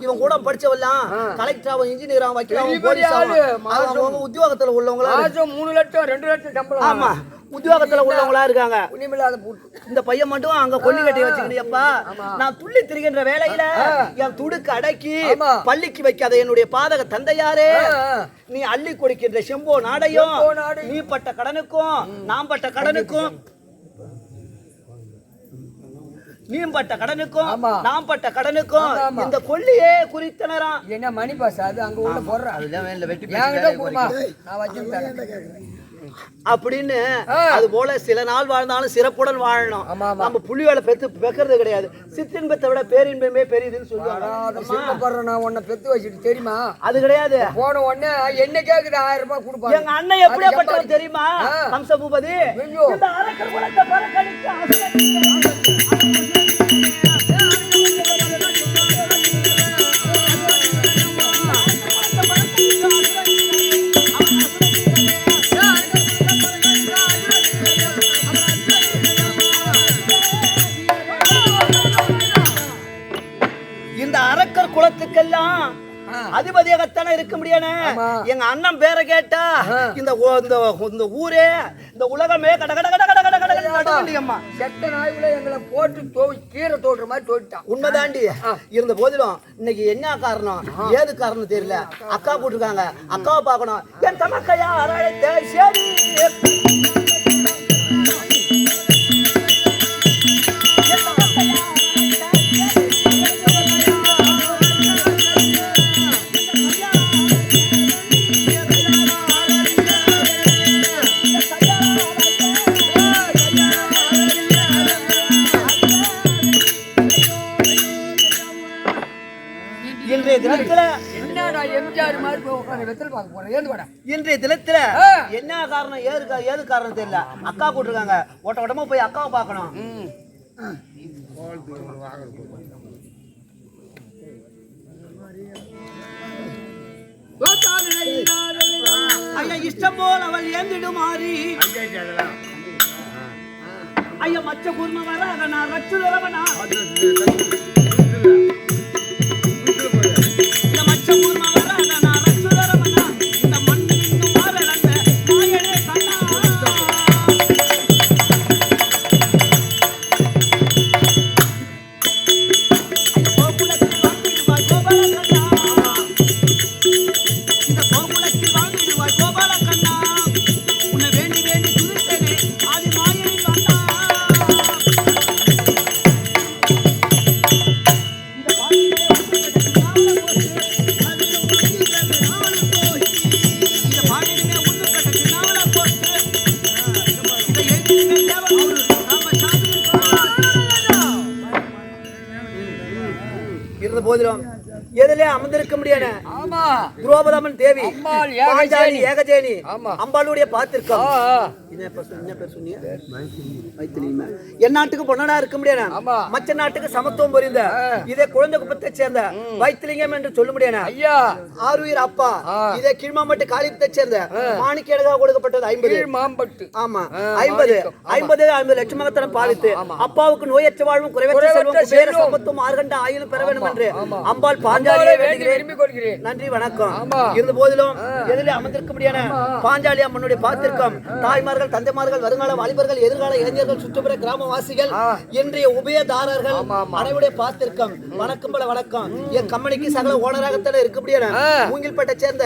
Speaker 5: இவன் கூட படிச்சவெல்லாம் கலெக்டராவும் இன்ஜினியராவும் வைக்கிறாவும் உத்தியோகத்துல உள்ளவங்களா
Speaker 1: 3 லட்சம் 2 லட்சம் சம்பளம்.
Speaker 5: ஆமா, உத்தியோகத்துல உள்ளவங்களா இருக்காங்க. இந்த பையன் மட்டும் அங்க கொல்லிக்கட்டையை வச்சுக்கிட்டு, எப்பா நான் துள்ளி திரிகின்ற வேலையில என் துடுக்கு அடக்கி பள்ளிக்கு வைக்காத என்னுடைய பாதக தந்தையாரே, நீ அள்ளி கொடுக்கின்ற செம்போ நாடையும் நீ பட்ட கடனுக்கும் நாம் பட்ட கடனுக்கும் நாம் பட்ட கடனுக்கும் இந்த கொல்லியே குறித்தனராம்.
Speaker 1: என்ன மணி பாஸ் அது அங்க உள்ள போடுற
Speaker 5: அப்படின்னு அது போல சில நாள் வாழ்ந்தாலும் சிறப்புடன் வாழணும். நம்ம புள்ளி வேலை பெக்கிறது கிடையாது. சிற்றின்பத்தை விட பேரின்பமே பெரியதுன்னு சொல்லுவாங்க.
Speaker 1: நான் உன்னை பெத்து வச்சுட்டு தெரியுமா?
Speaker 5: அது கிடையாது.
Speaker 1: போன உடனே என்ன கேக்குது 1000 ரூபாய் கொடுப்பாங்க.
Speaker 5: எங்க அண்ணன் எப்படியாப்பட்டவர் தெரியுமா? வம்ச பூபதி. இந்த அரக்கர் குலத்தை பறக்கடிக்க குலத்துக்கெல்லாம் அதிபதியாகத்தானே இருக்க முடியாது. எங்க அண்ணன் பேரை கேட்டா இந்த ஊரே இந்த உலகமே கட கட கட கட கட கட நடக்கும்மா.
Speaker 1: செட்ட நாய்களை எங்களை போட்டு கீரை தோடுற மாதிரி தோட்டான்.
Speaker 5: உண்மைதாண்டி. இருந்த போதிலும் இன்னைக்கு என்ன காரணம் ஏது காரணம் தெரியல. அக்கா போட்டிருக்காங்க, அக்காவை பார்க்கணும். என் தமக்கையா அழைத்த சரி
Speaker 1: எம்ஜிஆர் மாதிரி போய் உட்காந்து வெத்தல் பார்க்க போறேன். ஏந்து வாடா.
Speaker 5: இன்றைய தினத்துல என்ன காரணம் ஏது காரணம் தெரியல. அக்கா கூட்டிருக்காங்க. ஓட்டமா போய் அக்காவை பார்க்கணும். ஐயா இஷ்டம் போல் அவள் ஏந்திடுமாறி ஐயா மச்ச கூர்ம வராக நான் ரச்சு தரவனா மச்ச கூர்ம வராக நான் ரச்சு தரவனா இந்த மண்ணு இன்னும் மாறலங்க மாயனே கண்ணா கோகுலத்தில் வாங்கிடுவாய் கோபால கண்ணா இந்த கோகுலத்தில் வாங்கிடுவாய் கோபால கண்ணா உன்னை வேண்டி வேண்டி துதித்தேனே ஆதி மாயனே கண்ணா இருந்த போதிலும் எதிலே அமர்ந்திருக்க முடியாது.
Speaker 1: ஆமா
Speaker 5: துரோபதமன் தேவி
Speaker 1: அம்பாள்
Speaker 5: பாஞ்சாலி ஏகஜேனி
Speaker 1: ஆமா.
Speaker 5: அம்பாளுடைய பார்த்திருக்கோம். என்ன பேர் சொன்னீங்க? மைத்திலியுமே. என் நாட்டுக்கு பொன்னடா இருக்க முடியாது.
Speaker 1: ஆமா.
Speaker 5: மற்ற நாட்டுக்கு சமத்துவம் புரிந்த இதே குழந்தை குப்பத்தை சேர்ந்த வைத்திலிங்கம் என்று சொல்ல முடியாது.
Speaker 1: ஐயா
Speaker 5: ஆறுயிர் அப்பா இதே கீழ்மாம்பட்டு காலியத்தை சேர்ந்த மாணிக்கேடகா கொடுக்கப்பட்டது 50
Speaker 1: மாம்பட்டு.
Speaker 5: ஆமா 50 லட்சமாகத்தனம் பாவித்து அப்பாவுக்கு நோயற்ற வாழ்வும் குறைவற்ற செல்வம் வேற சம்பத்தும் ஆர்கண்ட ஆயுளும் பெற வேண்டும் என்று அம்பாள் பாஞ்சாலியை வேண்டுகிறேன். நன்றி வணக்கம். இருந்த போதிலும் எதிலே அமர்ந்திருக்க முடியாது. பாஞ்சாலி அம்மனுடைய பார்த்திருக்கம் தாய்மார்கள் தந்தைமார்கள் வருங்கால வாலிபர்கள் எதிர்கால இளைஞர்கள் சுற்றுப்புற கிராமவாசிகள் இன்றைய உபயதாரர்கள் அனைவருடைய பார்த்திருக்கம் வணக்கம் பல வணக்கம். என் கம்பெனிக்கு சகல ஓனராகத்தான இருக்க முடியாது. மூங்கில்பேட்டை சேர்ந்த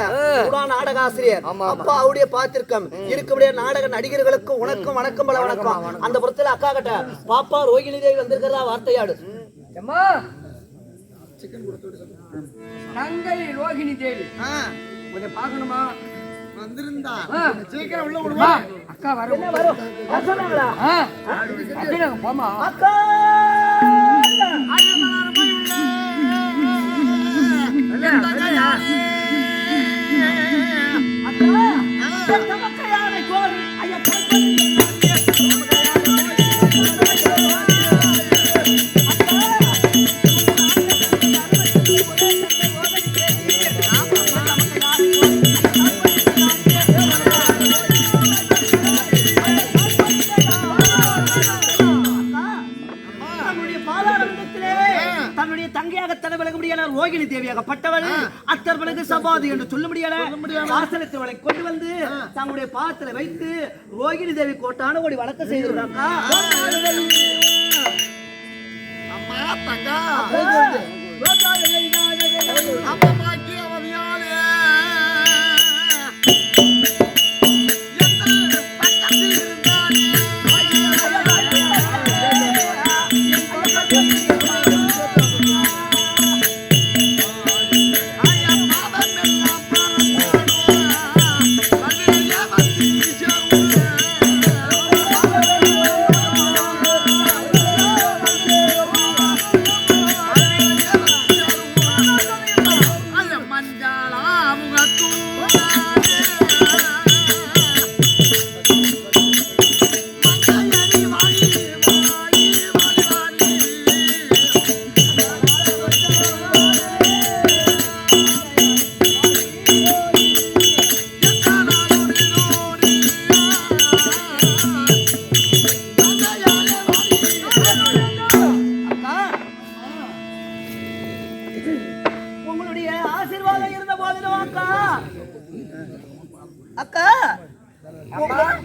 Speaker 5: நாடக ஆசிரியர் அப்பா அவருடைய பார்த்திருக்கம் இருக்க முடியாது. நாடக நடிகர்களுக்கு உனக்கும் வணக்கம் பல வணக்கம். அந்த புறத்துல அக்கா கிட்ட பாப்பா ரோகிணி தேவி வந்திருக்கிறதா வார்த்தையாடு.
Speaker 1: அம்மா தங்கை ரோகிணி தேவி உன்னை பார்க்கணுமா?
Speaker 4: வந்திருந்தா
Speaker 1: சீக்கிரம் உள்ள விடுவா. அக்கா வரும்
Speaker 5: சொன்னாங்களா?
Speaker 1: போமா
Speaker 5: அக்கா கோரி ஐயா தன்னுடைய தங்கையாக தலைவலக முடியாத ரோகிணி தேவியாகப்பட்டவள் அத்தர்வனுக்கு சபாதி என்று சொல்ல முடியாத ஆசனத்தை கொண்டு வந்து தங்களுடைய பாதத்தில் வைத்து ரோகிணி தேவி கோட்டான ஓடி வழக்க செய்திருந்தாக்கா.
Speaker 4: அம்மா தங்கா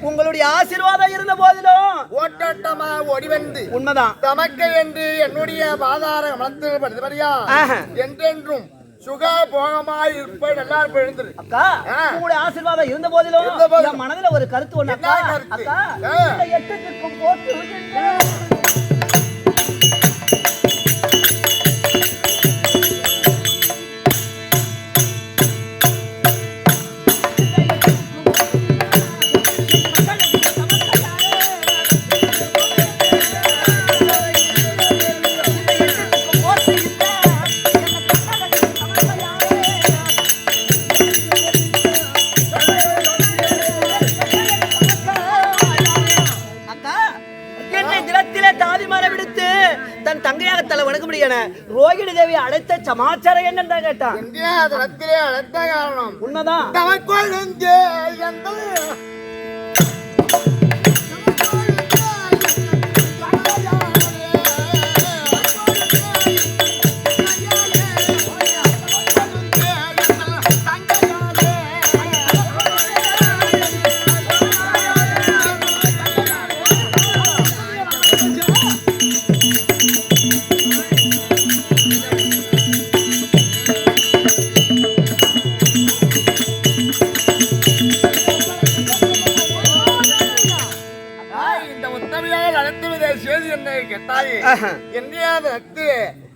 Speaker 4: உங்களுடைய ஆசீர்வாதம் இருந்த போதிலும் ஓட்டோட்டமா ஓடி வந்து
Speaker 5: உண்மைதான்
Speaker 4: தமக்கு என்று என்னுடைய பாதார மனத்தில்படியா என்றென்றும் சுக போகமாய் இருப்பேன். எல்லாரும் எழுந்துரு
Speaker 5: அக்கா. உங்களுடைய ஆசீர்வாதம் இருந்த போதிலும் என் மனதுல ஒரு கருத்து ஒண்ணு அக்கா. அக்கா இந்த 8 திக்கும் போட்டு இடத்திலே தாதிமாரை விடுத்து தன் தங்கையாக தலை வணங்க முடியான ரோகிணி தேவி அழைத்த சமாச்சாரம் என்னன்னு கேட்டான்.
Speaker 4: இந்தியாவிலே அழைத்த காரணம்
Speaker 5: உண்மைதான்.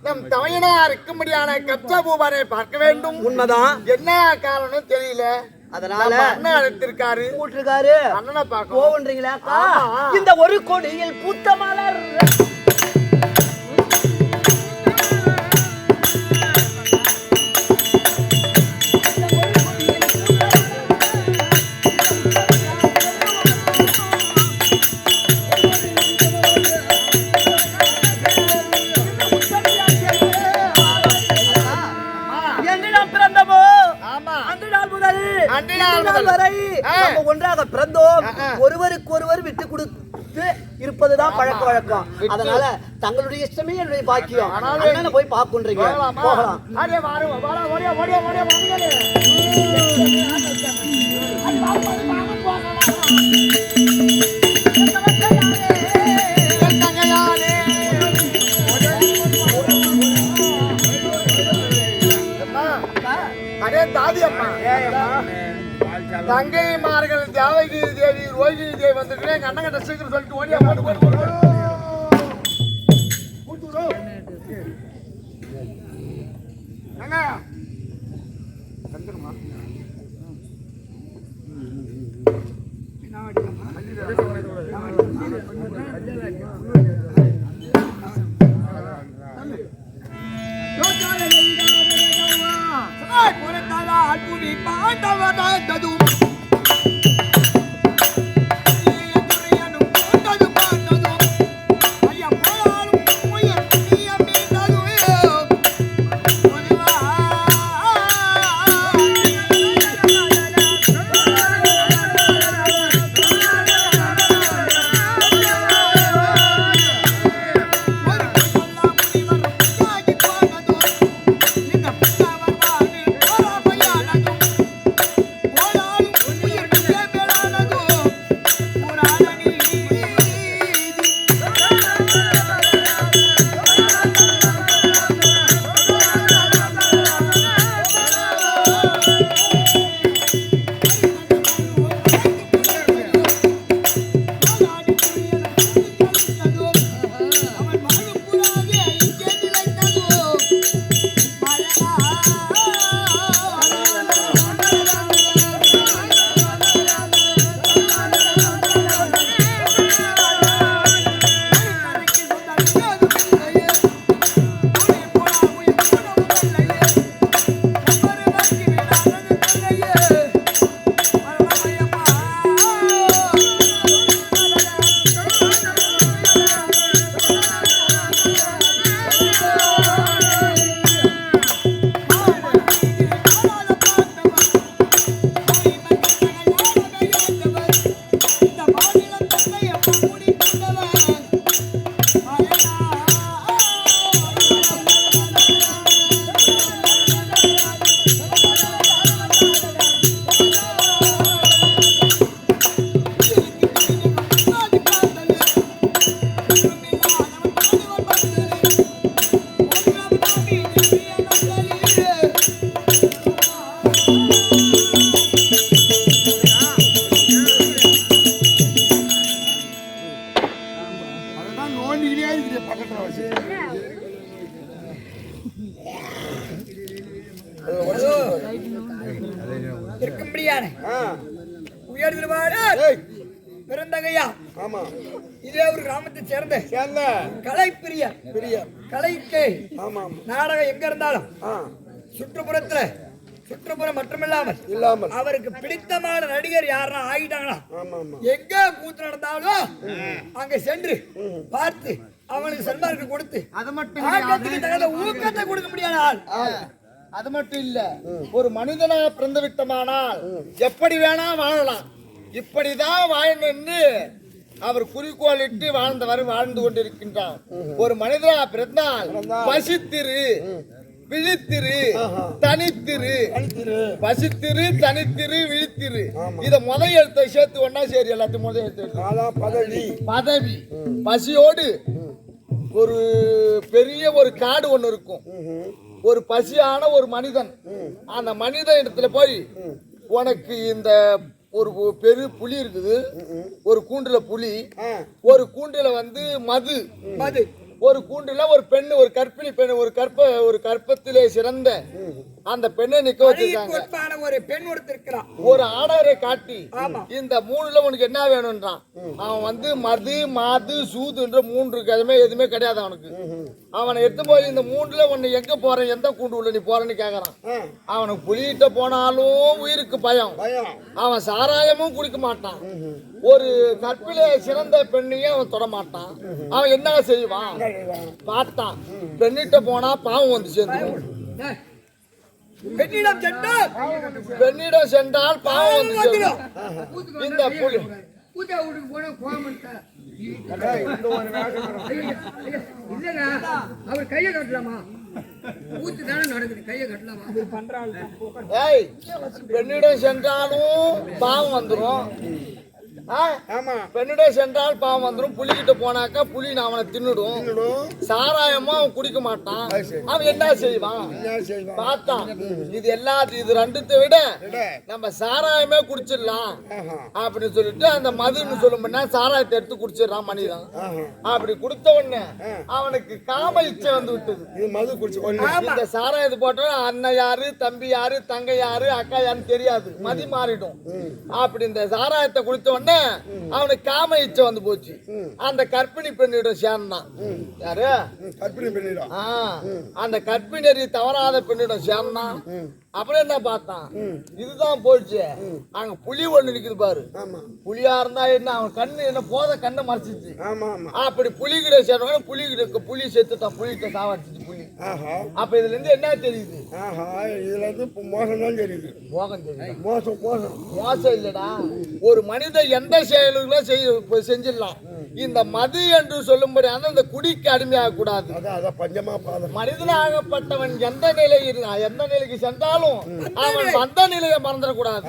Speaker 4: நம் தமையனாருக்கு முடியான கப்சா பூபாரை பார்க்க வேண்டும்.
Speaker 5: உண்மைதான்.
Speaker 4: என்ன காரணம் தெரியல,
Speaker 5: அதனால
Speaker 4: அண்ணன் அழைத்திருக்காரு.
Speaker 5: கூட்டிருக்காரு.
Speaker 4: அண்ணனை பார்க்க
Speaker 5: போவன்றீங்களா? இந்த ஒரு கொடியில் பூத்த மலர் ஒன்றாக பிறந்தோம். ஒருவருக்கு ஒருவர் விட்டு கொடுத்து இருப்பதுதான் பழக்க வழக்கம். அதனால தங்களுடைய இஷ்டமே என்னுடைய பாக்கியம். அண்ணனை போய் பார்க்கின்றீங்க, போகலாம்.
Speaker 4: தாதி அம்மா, தங்கைமார்கள் தேவகி தேவி ரோகிணி தேவி வந்துட்டு எங்க அண்ணன் கிட்ட சீக்கிரம் சொல்லிட்டு ஓடியா
Speaker 1: பிறந்தகையா இதே ஒரு கிராமத்தை சேர்ந்த கலை பிரியர் கலைக்கு நாடகம் எங்க இருந்தாலும் சுற்றுப்புறத்துல சுற்றுப்புறம் மட்டுமில்லாமல் அவருக்கு பிடித்தமான நடிகர் யாரா ஆகிட்டாங்களா எங்க கூத்து நடந்தாலும் அங்க சென்று பார்த்து அவனுக்கு சன்மார்க்கம் கொடுத்து
Speaker 4: அது மட்டும்
Speaker 1: ஆக்கத்துக்கு தகுந்த ஊக்கத்தை கொடுக்க முடியாத ஆள்.
Speaker 4: அது மட்டும் இல்ல, ஒரு மனிதனாக பிறந்து விட்டமானால் எப்படி வேணா வாழலாம், இப்படிதான் வாழணும்னு அவர் குறிக்கோளிட்டு வாழ்ந்து கொண்டிருக்கின்றார். ஒரு மனிதனாக பிறந்தால் பசித்திரு, விழித்திரு, தனித்திரு, பசித்திரு, தனித்திரு, விழித்திரு, இத முதல் எழுத்தை சேர்த்து ஒன்னா சரி எல்லாத்தையும் முதல் எழுத்து பதவி. பசியோடு ஒரு பெரிய ஒரு காடு ஒண்ணு இருக்கும், ஒரு பசியான ஒரு மனிதன், அந்த மனித இடத்துல போய் உனக்கு இந்த ஒரு பெரு புலி இருக்குது, ஒரு கூண்டுல புலி, ஒரு கூண்டுல வந்து மது, ஒரு கூண்டுல ஒரு பெண்ணு, ஒரு கற்பிணி பெண், ஒரு கற்பத்திலே சிறந்த அந்த பெண்ணை நிக்க வச்சிருக்காங்க.
Speaker 1: ஒரு பெண் ஒருத்தர்
Speaker 4: ஒரு ஆடவரை காட்டி இந்த மூணுல உனக்கு என்ன வேணும்ன்றான். அவன் வந்து மது, மாது, சூதுன்ற மூன்று எதுவுமே கிடையாது அவனுக்கு. அவனை எடுத்து போய் இந்த மூணுல உன்னை எங்க போற, எந்த கூண்டு உள்ள நீ போறன்னு கேக்குறான். அவனுக்கு புலிகிட்ட போனாலும் உயிருக்கு பயம், அவன் சாராயமும் குடிக்க மாட்டான், ஒரு கற்பிலே சிறந்த பெண்ணையும் அவன் தொட மாட்டான். அவன் என்ன செய்வான் பார்த்தான், பெண்ணிட்ட போனா பாவம் வந்து சேர்ந்து,
Speaker 1: பெண்ணிடம்
Speaker 4: சென்றால் பாவம் வந்து சேரும். இந்த புலி
Speaker 1: அவர் கையை கட்டலாமா, ஊத்து தானே நடக்குது, கையை கட்டலாமா?
Speaker 4: பெண்ணிடம் சென்றாலும் பாவம் வந்துடும். பெண்ணிடம் சென்றால் பாவம் வந்துடும். புலிகிட்ட போனாக்கா புலி அவனை தின்னுடும், சாராயமா அவன் குடிக்க மாட்டான். அவன் என்ன செய்வான் பார்த்தான், இது ரெண்டுத்தை விட நம்ம சாராயமே குடிச்சிடலாம் அப்படின்னு சொல்லிட்டு அந்த மதுன்னு சொல்லும்னா சாராயத்தை எடுத்து குடிச்சிடறான் மனிதன். அப்படி கொடுத்த உடனே அவனுக்கு காம இச்சை வந்து விட்டது.
Speaker 2: மது குடிச்சு
Speaker 4: இந்த சாராயத்தை போட்ட அண்ணன் யாரு, தம்பி யாரு, தங்கை யாரு, அக்கா யாருன்னு தெரியாது, மதி மாறிடும். அப்படி இந்த சாராயத்தை குடித்த உடனே அவனுக்கு காம இச்சை வந்து போச்சு. அந்த கற்பிணி பெண்ணிடம் சேர்ந்தான். யாரு?
Speaker 2: கற்பிணி பெண்ணிடம்.
Speaker 4: அந்த கற்பிணி தவறாத பெண்ணிடம் சேர்ந்தான். அப்புறம் என்ன பார்த்தான், இதுதான் போயிடுச்சு. அங்க புலி ஒண்ணு நிக்குது பாரு, புலியா இருந்தா என்ன, அவன் கண்ணு என்ன போத கண்ணை மறைச்சிச்சு. அப்படி புலி கிட்ட சேர்ந்த புலி செத்துட்டான், புலிகிட்ட சாவடிச்சிச்சு புலி. அப்ப இதுல இருந்து என்ன தெரியுது,
Speaker 2: இதுல இருந்து மோசம் தான் தெரியுது.
Speaker 4: மோகம் தெரியுது.
Speaker 2: மோசம்
Speaker 4: இல்லடா, ஒரு மனிதன் எந்த செயல்களும் செஞ்சிடலாம். இந்த மது என்று சொல்லும்படியான இந்த குடிக்கு அடிமையாக கூடாது. மனிதனாகப்பட்டவன் எந்த நிலைக்கு சென்றாலும் அவன் வந்த நிலையை மறந்துடக்கூடாது.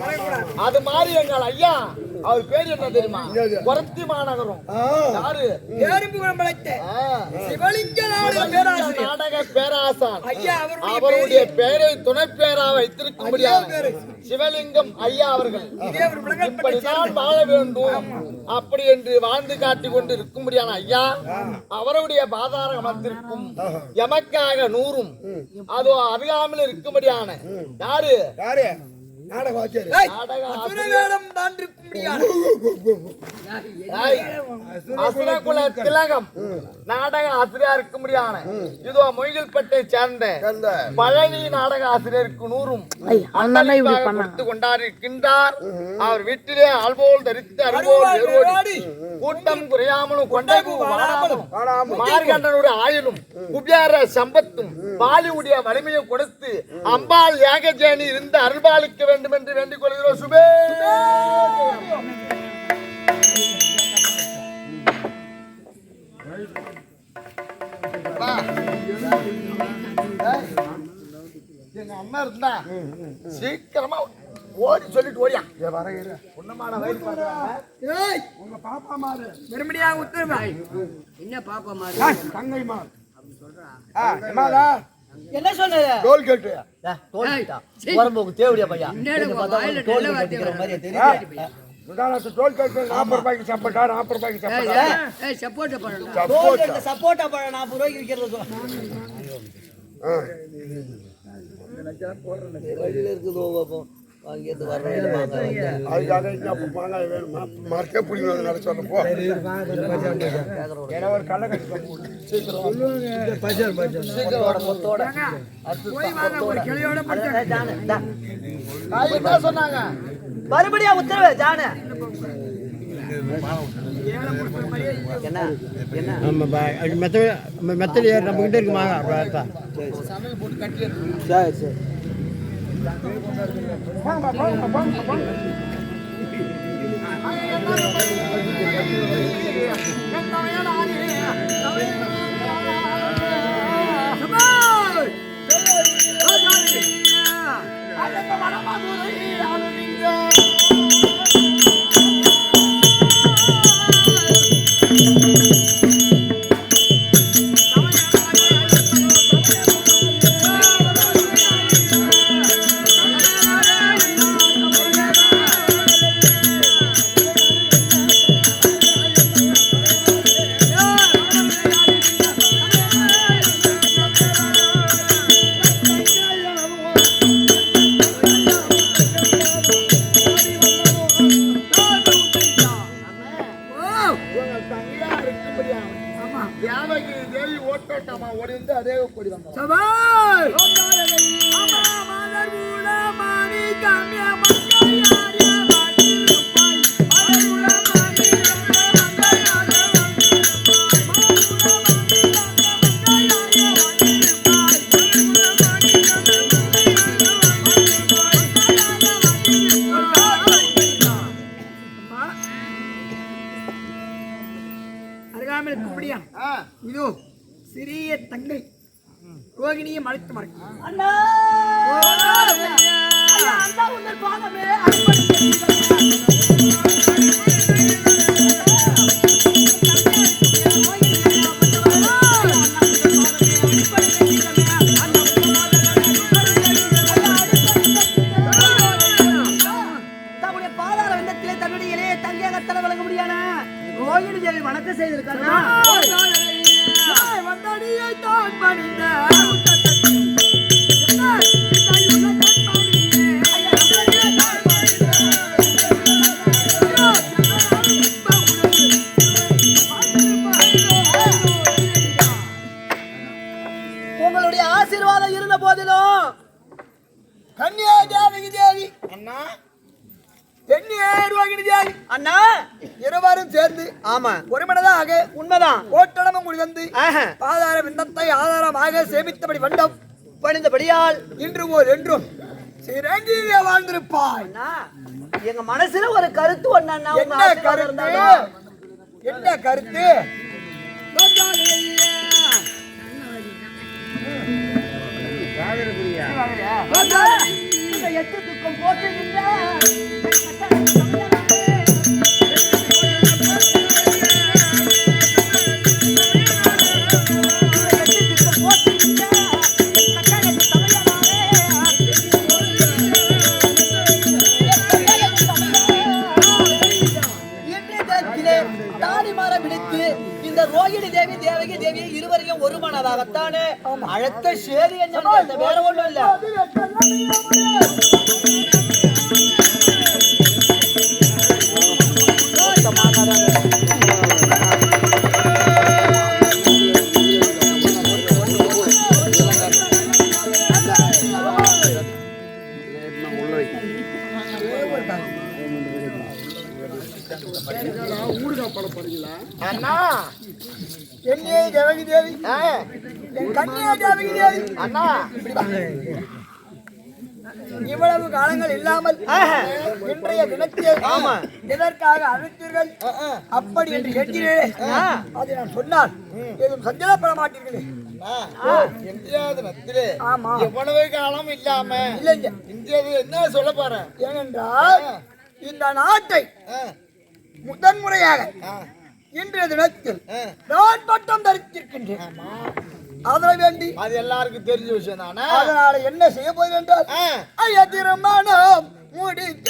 Speaker 4: அது மாதிரி எங்கள் ஐயா, அவர் பேர் என்ன தெரியுமா? குரத்தி மாநகரம். யாரு? நாடக பேராசான். அவருடைய பெயரை துணை பேரா வைத்திருக்க முடியாது. சிவலிங்கம் ஐயா அவர்கள் இப்படிதான் வாழ வேண்டும் அப்படி என்று வாழ்ந்து காட்டிக் கொண்டு இருக்கும்படியான ஐயா அவருடைய பாதார மத்திற்கும் எமக்காக 100ம் அதோ அருகாமல் இருக்கும்படியான யாரு திலகம் நாடக ஆசிரியர் இருக்கும்படியான இதோ மொய்கல்பட்டை சேர்ந்த பழனி நாடக ஆசிரியருக்கு 100ம் கொண்டாடிருக்கின்றார். அவர் வீட்டிலே ஆள்போல் தரித்து அறுபோல் கூட்டம் குறையாமலும் கொண்டை மார்கண்டனுடைய ஆயுளும் குபியார சம்பத்தும் பாலிவுடைய வலிமையும் கொடுத்து அம்பாள் ஏகஜேனி இருந்து அருள்பாலிக்க வேண்டும் என்று வேண்டிக் கொள்கிறோம். சுபே எங்க அம்மா இருந்தா சீக்கிரமா ஓடி சொல்லிட்டு ஓடியா உன்னமான வயிறு
Speaker 2: உங்க பாப்பா மாறு
Speaker 1: மறுபடியும் உத்தரவா என்ன பாப்பா மாறு
Speaker 2: தங்கை மாறு
Speaker 5: என்ன சொன்னது?
Speaker 2: டோல் கேட்டு
Speaker 5: உடம்புக்கு தேவடியா பையா
Speaker 2: டோல் கேட்டு 40 ரூபாய்க்கு சப்போட்டா 40 ரூபாய்க்கு
Speaker 5: சப்போட்டா பழம் 40 ரூபாய்க்கு விற்கிறது. அங்கேருந்து வர்றேன்
Speaker 2: அதுக்காக இங்க அப்ப மாங்காய் வேணுமா மரக்கே பிடிக்கணும் நட சொல்ல போ ஏன்னா ஒரு கள்ள கட்டி
Speaker 5: சீக்கிரம் மொத்தோட
Speaker 1: கிளியோட படிச்சா
Speaker 4: என்ன சொன்னாங்க
Speaker 5: மறுபடியும் உத்தரவு ஜானு என்ன என்ன
Speaker 3: மெத்தடி நம்ம கிட்ட இருக்குமாங்க
Speaker 4: சமையல் போட்டு கட்டி
Speaker 5: சரி சரி
Speaker 4: தேவி ஓட்டோட்டாமா ஓடி வந்து அதே கொடி வந்தோம்
Speaker 1: சபாய் அம்மா மலர் மூல மாரி கம்மிய மங்கையாரிய வாடிருப்பாய் மலர் மூல மாரி கம்மிய மங்கையாரிய அருகாமல் இப்படியா இதோ சிறிய தங்கை ரோகிணியை மறைத்து மறைக்கும்
Speaker 5: அண்ணா அண்ணா உங்கள் பாதமே தம்முடைய பாதார வெள்ளத்திலே தன்னுடைய இளைய தங்கையாக தர வழங்க முடியாத ரோகிணி தேவி வணக்கம் செய்திருக்காங்க
Speaker 1: வந்தடியை தான் பணிந்த
Speaker 5: உங்களுடைய ஆசீர்வாதம் இருந்த போதிலும்
Speaker 1: கன்னியா தேவகி தேவி
Speaker 4: அண்ணா
Speaker 1: தென்னியே ரோகிணி தேவி
Speaker 5: அண்ணா
Speaker 1: இருவரும் சேர்ந்து
Speaker 5: ஆமா
Speaker 1: ஒரு மனதாக
Speaker 5: உண்மைதான்
Speaker 1: ஓட்டடமும் குடி வந்து
Speaker 5: ஆஹா.
Speaker 1: பாதார விண்ணத்தை ஆதாரமாக சேமித்தபடி வண்டம்
Speaker 5: பணிந்தபடியால்
Speaker 1: இன்று போல் என்றும் சிறங்கிலே வாழ்ந்திருப்பாய்.
Speaker 5: அண்ணா எங்க மனசுல ஒரு கருத்து ஒண்ணு அண்ணா உங்க
Speaker 1: என்ன
Speaker 5: ஆசீர்வாதம்
Speaker 1: கருத்து
Speaker 5: இருந்தாலும்
Speaker 1: என்ன கருத்து
Speaker 5: இந்த எட்டு துக்கம் போற்றுகின்ற இந்த ரோகிணி தேவி தேவகி தேவி இருவரையும் ஒரு மனதாகத்தானே அழைத்த சேரி என்ன வேற ஒண்ணும் இல்ல
Speaker 4: அண்ணா
Speaker 1: தென்னியே தேவகி தேவி என் கன்னியா தேவகி தேவி
Speaker 4: அண்ணா
Speaker 1: இவ்வளவு காலங்கள் இல்லாமல் இன்றைய தினத்தில் எதற்காக அழைத்தீர்கள் அப்படி என்று கேட்கிறேன் அதை நான் சொன்னால் எதுவும் சஞ்சலப்பட மாட்டீர்களே.
Speaker 4: இந்தியா தினத்திலே
Speaker 1: ஆமா
Speaker 4: எவ்வளவு காலம் இல்லாம
Speaker 1: இல்லைங்க
Speaker 4: இந்தியா என்ன சொல்ல போறேன்
Speaker 1: ஏனென்றால் இந்த நாட்டை முதன்முறையாக இன்றைய தினத்தில் நான் பட்டம் தரித்திருக்கின்றேன். அதனை வேண்டி
Speaker 4: அது எல்லாருக்கும் தெரிஞ்ச விஷயம் தானே.
Speaker 1: அதனால என்ன செய்ய போகிறேன் என்றால் ஐயா திருமணம் முடிக்க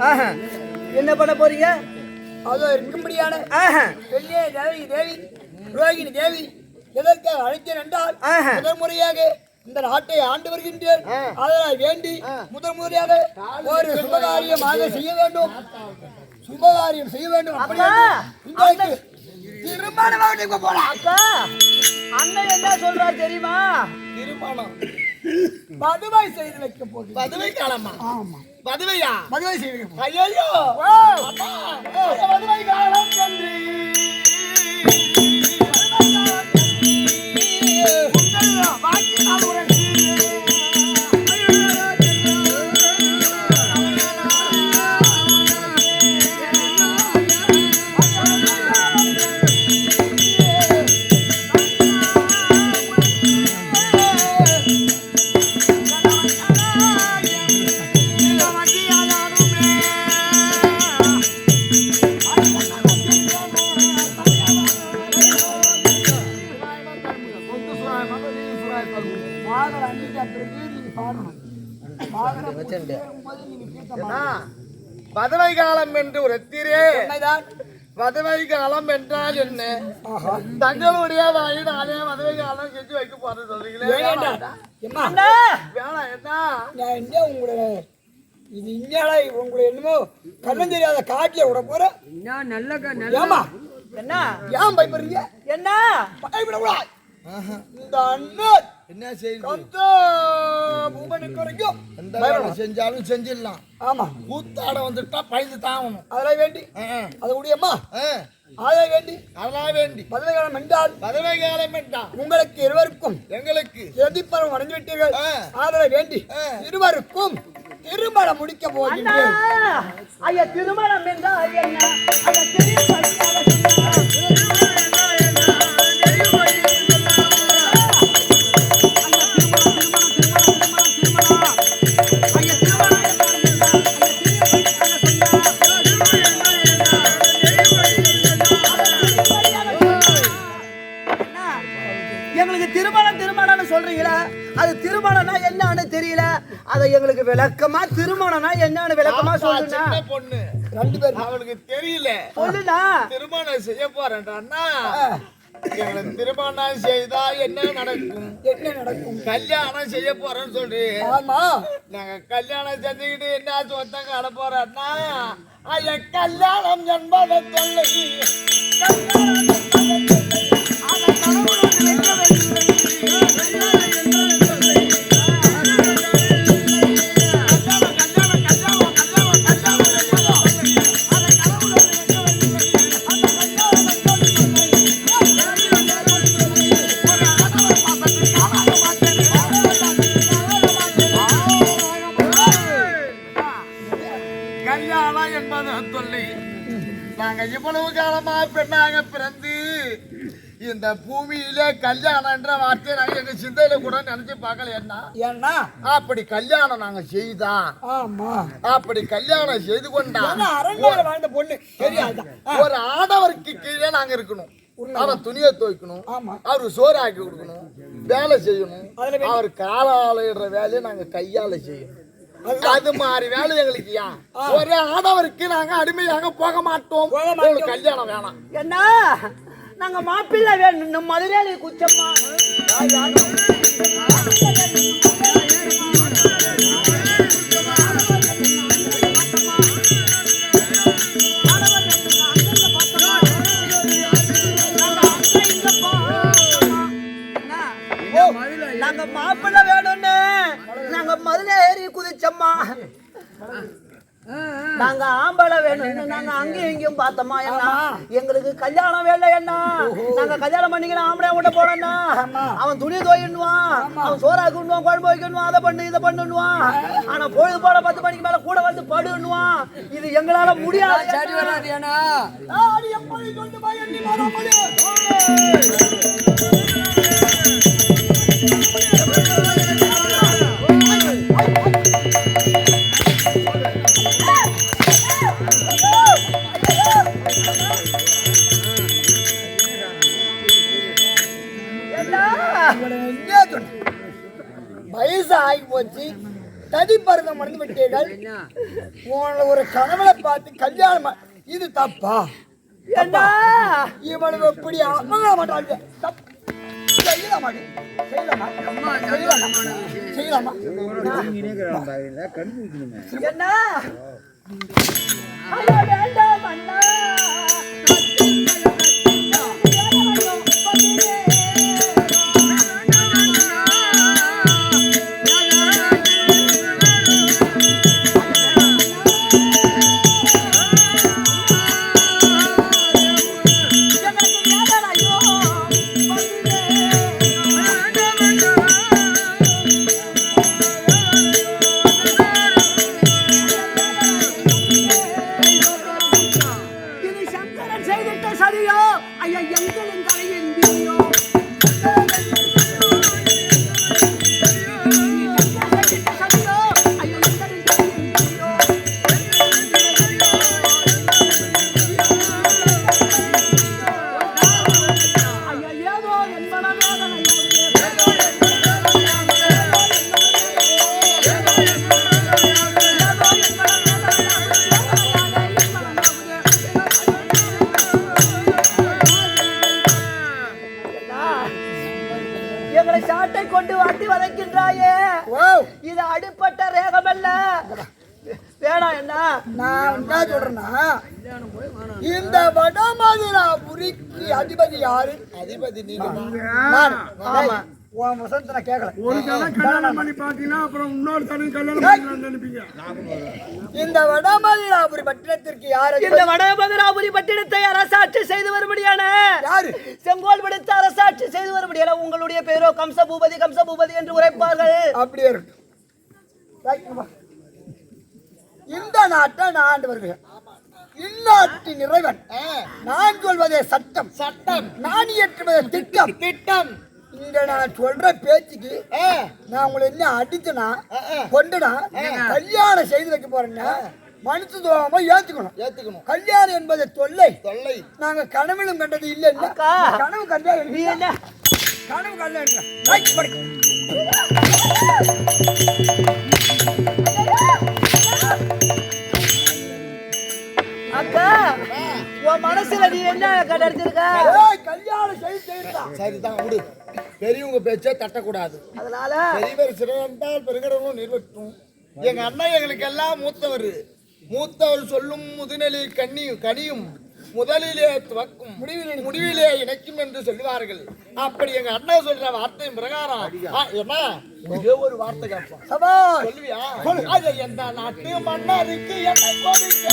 Speaker 5: ஆஹா. என்ன பண்ண போறீங்க?
Speaker 1: அதோ இருக்கும்படியான
Speaker 5: ஆஹா.
Speaker 1: வெள்ளிய தேவி ரோகிணி தேவி எதற்காக அழைத்தேன் என்றால்
Speaker 5: ஆஹா.
Speaker 1: முதல் முறையாக இந்த நாட்டை ஆண்டு வருகின்றேன். அதனால் வேண்டி முதல் முறையாக ஒரு சுபகாரியமாக செய்ய வேண்டும். சுபகாரியம் செய்ய வேண்டும்.
Speaker 5: அக்கா,
Speaker 1: திருமணம் போலாம்.
Speaker 5: அக்கா, அண்ணன் என்ன சொல்றாரு தெரியுமா?
Speaker 1: திருமணம் பதுவை செய்து வைக்க போகுது.
Speaker 4: பதுவை காலமா?
Speaker 1: ஆமா,
Speaker 4: பதுவையா?
Speaker 1: பதுவை செய்து வைக்க போகுது.
Speaker 4: ஐயோ
Speaker 1: பதுவை காலம் சென்று வாக்கினால் உரைத்து
Speaker 4: பதுவை காலம் என்று உரைத்தீரே.
Speaker 1: உண்மைதான்.
Speaker 4: பதுவை காலம் என்றால் என்ன? தங்களுடைய வாயினாலே பதுவை காலம் செஞ்சு வைக்க போறது சொல்றீங்களே.
Speaker 1: எம்மா,
Speaker 5: அண்ணா,
Speaker 4: வேணாம் என்ன?
Speaker 1: நான் என்ன உங்களை இது இஞ்சால உங்களை என்னமோ கண்ணம் தெரியாத காட்டில விட போறேன். ஏமா
Speaker 5: என்ன
Speaker 1: ஏன் பயப்படுறீங்க?
Speaker 5: என்ன
Speaker 1: பயப்படக்கூடாது. இந்த அண்ணன்
Speaker 4: என்ன செய்யுது?
Speaker 1: கந்தா பூமனுக்கு வரைக்கும்
Speaker 4: எந்த வேலை செஞ்சாலும் செஞ்சிடலாம்.
Speaker 1: ஆமா,
Speaker 4: கூத்தாட வந்துட்டா பயந்து தாங்கணும்.
Speaker 1: அதெல்லாம் வேண்டி அது முடியுமா? அதை வேண்டி
Speaker 4: அதெல்லாம் வேண்டி
Speaker 1: பதவி காலம் என்றால்
Speaker 4: பதவி காலம் என்றால்
Speaker 1: உங்களுக்கு இருவருக்கும்
Speaker 4: எங்களுக்கு
Speaker 1: எதிர்ப்பரம் அடைஞ்சு விட்டீர்கள். அதை வேண்டி இருவருக்கும் திருமணம் முடிக்க
Speaker 5: அண்ணா,
Speaker 1: போகின்றேன்.
Speaker 5: ஐயா திருமணம் என்றால் என்ன? ஐயா திருமணம் எங்களுக்கு திருமணம் திருமணம்னு சொல்றீங்களா? அது திருமணம்னா என்னன்னு தெரியல. அதை எங்களுக்கு விளக்கமா திருமணம்னா என்னன்னு விளக்கமா சொல்லுங்க.
Speaker 4: சின்ன பொண்ணு
Speaker 1: 2 பேர்
Speaker 4: அவளுக்கு தெரியல.
Speaker 5: சொல்லுடா.
Speaker 4: திருமணம் செய்ய போறேன்டா. எங்களுக்கு திருமணம் செய்தா என்ன நடக்கும்?
Speaker 1: என்ன நடக்கும்?
Speaker 4: கல்யாணம் செய்ய போறேன்னு சொல்லி
Speaker 1: ஆமா,
Speaker 4: நாங்க கல்யாணம் செஞ்சுக்கிட்டு என்ன சொத்தம் காண போறோம்னா ஐயா கல்யாணம் என்பதை தொல்லை கல்யாணம் என்பதை தொல்லை. நாங்க இவ்வளவு காலமா பெண்ணாக பிறந்து இந்த பூமியில கல்யாணம் என்ற வார்த்தையை நாங்க எங்க சிந்தையில கூட நினைச்சு பார்க்கல.
Speaker 1: ஏன்னா
Speaker 4: அப்படி கல்யாணம் நாங்க செய்தா,
Speaker 1: ஆமா,
Speaker 4: அப்படி கல்யாணம் செய்து கொண்டா
Speaker 1: அரண்மனை வாழ்ந்த பொண்ணு தெரியாது.
Speaker 4: ஒரு ஆடவருக்கு கீழே நாங்க இருக்கணும். அவன் துணியை துவைக்கணும்,
Speaker 1: ஆமா,
Speaker 4: அவரு சோறு ஆக்கி கொடுக்கணும், வேலை செய்யணும். அவர் காலால இடுற வேலையை நாங்க கையால செய்யணும். அது மாதிரி வேலை எங்களுக்கு ஏன்? ஒரு ஆடவருக்கு நாங்க அடிமையாக போக மாட்டோம். கல்யாணம் வேணாம்.
Speaker 5: என்ன நாங்க மாப்பிள்ளை வேணும். மதுரையில குச்சம்மா நாங்க மாப்பிள்ளை வேணும்னு நாங்க மதுரை ஏறி குதிச்சம்மா. நாங்க ஆம்பளை வேணும்னு நாங்க அங்கேயும் இங்கேயும் பார்த்தோமா. என்ன எங்களுக்கு கல்யாணம் வேலை. என்ன நாங்க கல்யாணம் பண்ணிக்கலாம் ஆம்பளை விட போனோம்னா அவன் துணி துவைக்கணுவான், அவன் சோறாக்குவான், குழம்பு வைக்கணும், அதை பண்ணு இதை பண்ணுவான். ஆனா பொழுது போல 10 மணிக்கு மேல கூட வந்து படுவான். இது எங்களால முடியாது.
Speaker 1: வயசு ஆகி போச்சு, தடி பருவம் மறந்து விட்டீர்கள். உங்களை ஒரு கணவனை பார்த்து கல்யாணம் இது தப்பா?
Speaker 5: ஏண்டா
Speaker 1: இவனுக்கு எப்படி அம்மங்க மாட்டாங்க? செய்யலாமா? செய்யலாமா?
Speaker 5: என்ன ஐயோ வேண்டாம் அண்ணா எங்களை சாட்டை கொண்டு வாட்டி வதைக்கின்றாயே. இது அடிப்பட்ட ரேகமல்ல. வேணாம் என்ன
Speaker 1: நான் என்ன சொல்றேன்னா, இந்த வடமதுராபுரிக்கு அதிபதி யாரு?
Speaker 4: அதிபதி நீங்க.
Speaker 1: ஆமா. உன் வசந்த நான் கேட்கல.
Speaker 2: ஒரு தடவை கல்யாணம் பண்ணி பாத்தீங்கன்னா அப்புறம் இன்னொரு தடவை கல்யாணம் பண்ணி நினைப்பீங்க.
Speaker 1: இந்த வடமதுராபுரி பட்டணத்திற்கு யாரு?
Speaker 5: இந்த வடமதுராபுரி பட்டினத்தை அரசாட்சி செய்து வரும்படியான
Speaker 1: யாரு?
Speaker 5: செங்கோல் விடுத்து அரசாட்சி செய்து வரும்படியான உங்களுடைய பேரோ கம்சபூபதி கம்சபூபதி என்று உரைப்பார்கள்.
Speaker 1: அப்படியே இருக்கட்டும். இந்த நாட்டை நான் ஆண்டு வருகிறேன். இந்நாட்டின் இறைவன் நான் சொல்வதே சட்டம்.
Speaker 4: சட்டம்
Speaker 1: நான் இயற்றுவதே திட்டம்.
Speaker 4: திட்டம்.
Speaker 1: இங்க நான் சொல்ற பேச்சுக்கு நான் உங்களை என்ன அடிச்சனா கொண்டுனா கல்யாணம் செய்து வைக்க போறேன்னா மனசு தோமா ஏத்துக்கணும். கல்யாணம் என்பது தொல்லை. நாங்க கனவிலும் கண்டது இல்ல. கனவு கல்யாணம் கனவு கல்யாணம்
Speaker 5: அக்கா உன் மனசுல நீ என்ன கடத்திருக்க?
Speaker 1: கல்யாணம் செய்து
Speaker 4: சரிதான் விடு. பெரியவங்க பேச்சே தட்டக்கூடாது.
Speaker 5: அதனால
Speaker 4: பெரியவர் சிறந்தால் பெருகிறவங்களும் நிர்வகிக்கும். எங்க அண்ணன் எங்களுக்கு எல்லாம் மூத்தவர் சொல்லும் முதுநிலை கனியும் முதலிலே துவக்கும் முடிவிலே இணைக்கும் என்று சொல்லுவார்கள். அப்படி எங்க அண்ணன் சொல்ற வார்த்தையின் பிரகாரம் என்ன ஒரே ஒரு வார்த்தை கேட்போம். சொல்லுவியா? எந்த நாட்டு மன்னருக்கு என்னை கொடுக்க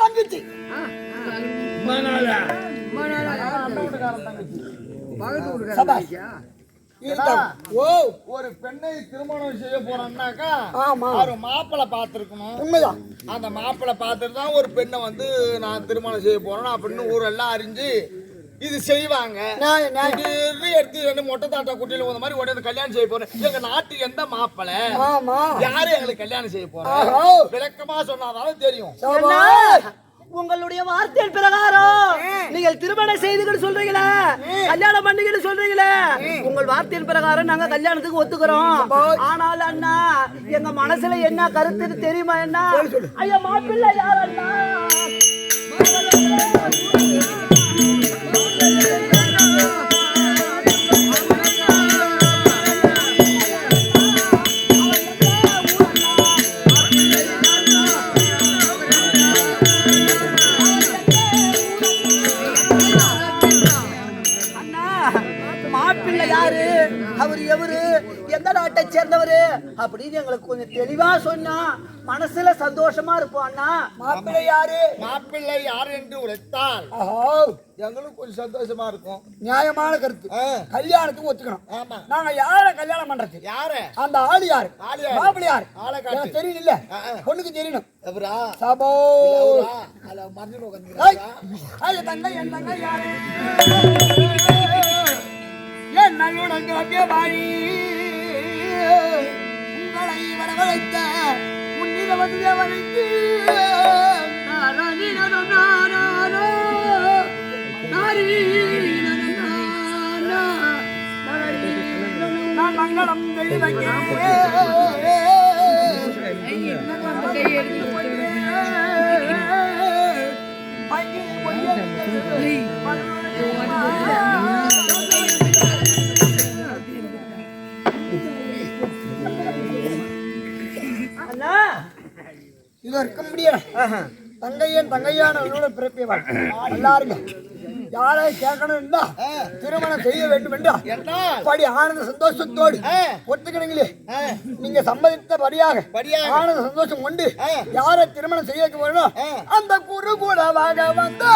Speaker 1: தங்கச்சி
Speaker 4: ஒரு பெண்ணை திருமணம் செய்ய போறோம்னாக்கா
Speaker 1: ஆமா
Speaker 4: ஒரு மாப்பிள்ளை பார்த்திருக்கணும்.
Speaker 1: உண்மைதான்.
Speaker 4: அந்த மாப்பிள்ளை பார்த்துட்டு தான் ஒரு பெண்ணை வந்து நான் திருமணம் செய்ய போறேன் அப்படின்னு ஊரெல்லாம் அறிஞ்சு இது செய்வாங்க. எடுத்து ரெண்டு மொட்டை தாட்டா குட்டியில போன மாதிரி உடனே கல்யாணம் செய்ய போறேன். எங்க நாட்டு எந்த மாப்பிள்ளை யாரு எங்களுக்கு கல்யாணம் செய்ய போறோம் விளக்கமா சொன்னாதான் தெரியும்.
Speaker 5: உங்களுடைய வார்த்தையின் பிரகாரம் நீங்கள் திருமணம் செய்துக்கிட்டு சொல்றீங்களே, கல்யாணம் பண்ணிக்கிட்டு சொல்றீங்களே, உங்கள் வார்த்தையின் பிரகாரம் நாங்க கல்யாணத்துக்கு ஒத்துக்கிறோம். ஆனால் அண்ணா எங்க மனசுல என்ன கருத்துன்னு தெரியுமா? என்ன ஐயா மாப்பிள்ளை யார் அண்ணா? அவர் எவரு, எந்த நாட்டை சேர்ந்தவரு, அப்படின்னு எங்களுக்கு கொஞ்சம் தெளிவா சொன்னா மனசுல சந்தோஷமா இருப்போம் அண்ணா.
Speaker 1: மாப்பிள்ளை யாரு?
Speaker 4: மாப்பிள்ளை யார் என்று உழைத்தால்
Speaker 1: ஆஹா,
Speaker 4: எங்களுக்கு கொஞ்சம் சந்தோஷமா இருக்கும்.
Speaker 1: நியாயமான கருத்து. கல்யாணத்துக்கு ஒத்துக்கணும்.
Speaker 4: ஆமா.
Speaker 1: நாங்க யார கல்யாணம் பண்றது?
Speaker 4: யாரு?
Speaker 1: அந்த ஆளு யாரு?
Speaker 4: ஆளு யாரு?
Speaker 1: மாப்பிள்ளை யாரு?
Speaker 4: ஆளை காட்டு.
Speaker 1: எனக்கு தெரியல இல்ல, பொண்ணுக்கு தெரியணும்.
Speaker 4: எவரா?
Speaker 1: சபோ
Speaker 4: அல மறந்து
Speaker 1: ஏய்,
Speaker 4: உட்கார்ந்திருக்கா.
Speaker 1: ஐய தங்க என் தங்க யாரு? என் நல்லுடன் கிளம்பிய பாய் உங்களை வரவழைத்த முன்னில வந்து வரைக்கு நான் மங்களம்
Speaker 5: அண்ணா
Speaker 1: இது இருக்க முடியாது. தங்கையான பிறப்பேவாள் எல்லாருங்க யாரை கேட்கணும் இருந்தா திருமணம் செய்ய வேண்டும் என்றா படி ஆனந்த சந்தோஷத்தோடு ஒத்துக்கிறீங்களே, நீங்க சம்மதித்தபடியாக ஆனந்த சந்தோஷம் கொண்டு யாரை திருமணம் செய்ய போறோம் அந்த குரு கூட வாங்க வந்து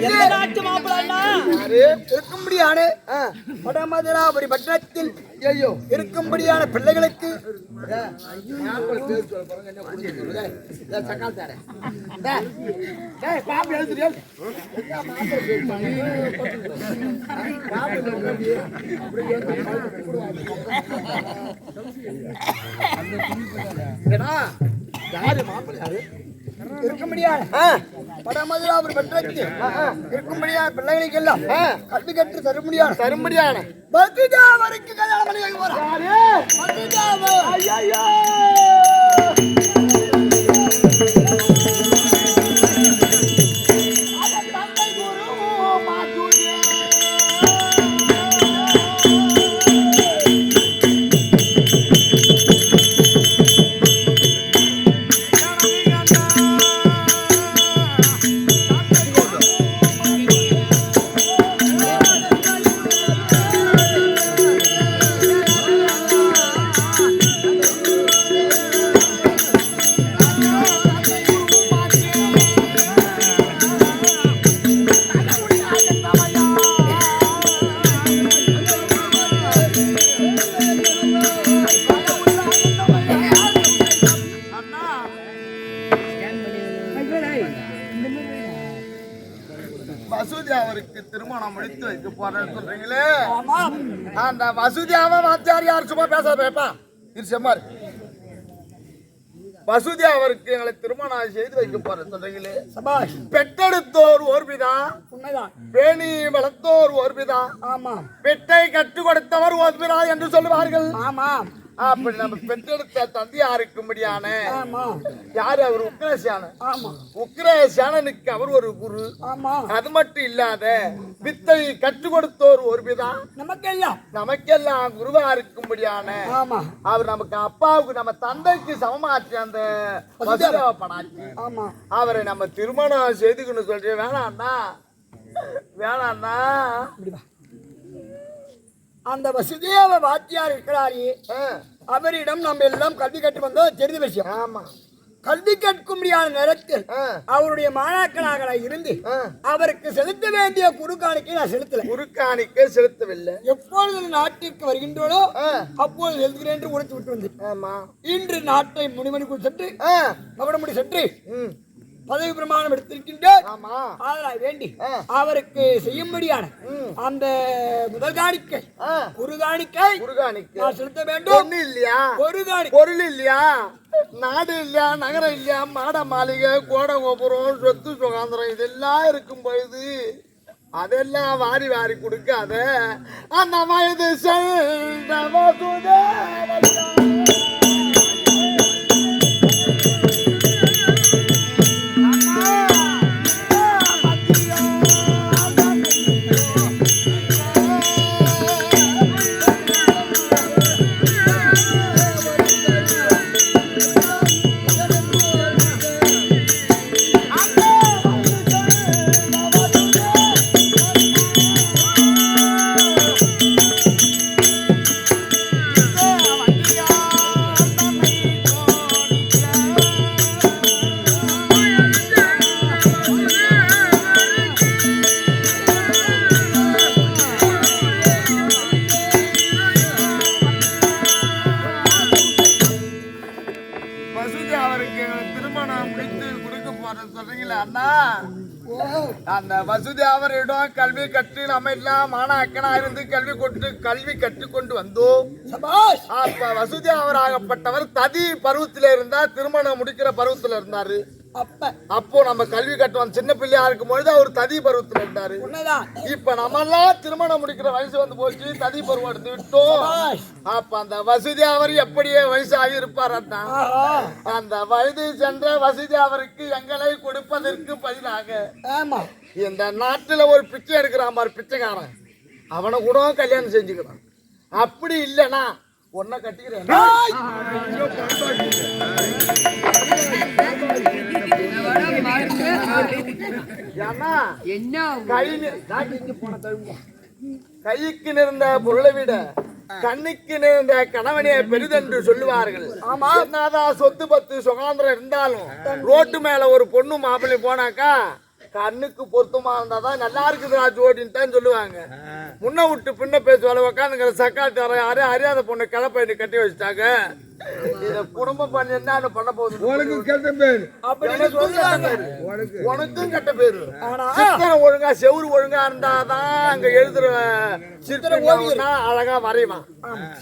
Speaker 5: எந்த நாட்டு மாப்பிள்ளை அண்ணா?
Speaker 1: இருக்கும்படியான வடமதுராபுரி பட்டணத்தில் இருக்கும்படியான பிள்ளைகளுக்கு இருக்கும்படியான வடமதுராபுரி பட்டணத்தில் இருக்கும்படியான பிள்ளைகளுக்கு எல்லாம் கல்வி கற்று தரும்படியான பத்துஜாவருக்கு கல்யாணம் பண்ணி வைக்க போறான். பத்துஜாவு. ஐயையோ.
Speaker 4: வசுதேவருக்கு திருமணம் முடித்து வைக்க போறேன்னு சொல்றீங்களே, அந்த வசுதேவ வாத்தியார் யார் சும்மா பேச பேப்பா இருசமார் வசுதேவருக்கு எங்களை திருமணம் செய்து வைக்க போறேன்னு சொல்றீங்களே.
Speaker 1: சபாஷ்.
Speaker 4: பெற்றெடுத்தோர் ஓர்பிதா,
Speaker 1: உண்மைதான்.
Speaker 4: பேணி வளர்த்தோர் ஓர்பிதா,
Speaker 1: ஆமாம்
Speaker 4: பெட்டை கற்றுக் கொடுத்தவர் ஓர்பிதா என்று சொல்லுவார்கள்.
Speaker 1: ஆமாம்.
Speaker 4: அப்படி நம்ம பெற்றெடுத்த தந்தையா இருக்கும்படியான
Speaker 1: ஆமாம்.
Speaker 4: யாரு அவர்? உக்ரசேனன்.
Speaker 1: ஆமா.
Speaker 4: உக்ரசேனனுக்கு அவர் ஒரு குரு.
Speaker 1: ஆமா.
Speaker 4: அது மட்டும் இல்லாத வித்தை கற்றுக் கொடுத்தோர் ஒருபிதா, நமக்கெல்லாம் குருவா இருக்கும்படியான
Speaker 1: ஆமா.
Speaker 4: அவர் நமக்கு அப்பாவுக்கு நம்ம தந்தைக்கு சமமாச்சு அந்த வசுதேவ பணாச்சு.
Speaker 1: ஆமா.
Speaker 4: அவரை நம்ம திருமணம் செய்துக்கணும் சொல்றேன். வேணாண்ணா வேணாண்ணா.
Speaker 1: அந்த வசுதேவ வாத்தியார் இருக்கிறாரே, அவரிடம் நம்ம எல்லாம் கல்வி கற்று வந்தோம் தெரிஞ்ச விஷயம்.
Speaker 4: ஆமா.
Speaker 1: கல்வி கற்கும்படியான நேரத்தில் அவருடைய மாணாக்கனாக இருந்து அவருக்கு செலுத்த வேண்டிய குறுக்காணிக்கை நான் செலுத்தல.
Speaker 4: குறுக்காணிக்கை செலுத்தவில்லை.
Speaker 1: எப்பொழுது நாட்டிற்கு வருகின்றோனோ அப்போது செலுத்துகிறேன் என்று உரைத்து விட்டு வந்து
Speaker 4: ஆமா
Speaker 1: இன்று நாட்டை முனிமணிக்குள் சென்று மகுடமுடி சென்று பதவி பிரமாணம் எடுத்திருக்கின்றார். அதனால் வேண்டி அவருக்கு செய்யும்படியான அந்த முதல் காணிக்கை குறுகாணிக்கை நான் செலுத்த வேண்டும்.
Speaker 4: இல்லையா பொருள் இல்லையா, நாடு இல்லையா, நகரம் இல்லையா, மாட மாளிகை, கோட கோபுரம், சொத்து சுகாந்திரம் இதெல்லாம் இருக்கும் பொழுது அதெல்லாம் வாரி வாரி கொடுக்காத அந்த வயது அந்த வசதி அவரிடம் கல்வி கற்று நம்ம எல்லாம் மாணாக்கனா இருந்து கல்வி கற்றுக்கொண்டு வந்தோம். அப்ப வசதி அவராகப்பட்டவர் ததி பருவத்தில இருந்தா திருமணம் முடிக்கிற பருவத்துல இருந்தாரு. அப்போ நம்ம கல்வி கட்டுவோம் சின்ன பிள்ளையா இருக்கும் பொழுது அவர் ததி பருவத்துல இருந்தாரு. இப்ப நம்ம எல்லாம் திருமணம் முடிக்கிற வயசு வந்து போச்சு, ததி பருவம் எடுத்து விட்டோம். அப்ப அந்த வசதி அவர் எப்படியே வயசு ஆகியிருப்பார். அந்த வயது சென்ற வசதி அவருக்கு எங்களை கொடுப்பதற்கு பதிலாக இந்த நாட்டுல ஒரு பிச்சை எடுக்கிறான் பாரு பிச்சைக்காரன், அவனை கூட கல்யாணம் செஞ்சுக்கிறான். அப்படி இல்லைன்னா ஒன்ன கட்டிக்கிறேன். கைக்கு நிறந்த பொருளை விட கண்ணுக்கு நிறந்த கணவனே பெரிதென்று சொல்லுவார்கள். என்னதான் சொத்து பத்து சுகாந்திரம் இருந்தாலும் ரோட்டு மேல ஒரு பொண்ணு மாப்பிள்ளை போனாக்கா கண்ணுக்கு பொருத்தமா இருந்தாதான் நல்லா இருக்குதுடா ஜோடின்னு தான் சொல்லுவாங்க. முன்ன விட்டு பின்ன பேசுவாங்க. உட்காந்துங்கிற சக்காட்டு யாரே அறியாத பொண்ணு கிளப்பை கட்டி வச்சுட்டாங்க. இத குடும்பம் பண்ணி என்ன பண்ண போகுது?
Speaker 2: உனக்கும் கெட்ட பேரு,
Speaker 4: உனக்கும் கெட்ட பேரு. சித்திரம் ஒழுங்கா செவுரு ஒழுங்கா இருந்தாதான் அங்க எழுதுற சித்திரம் அழகா வரைவான்.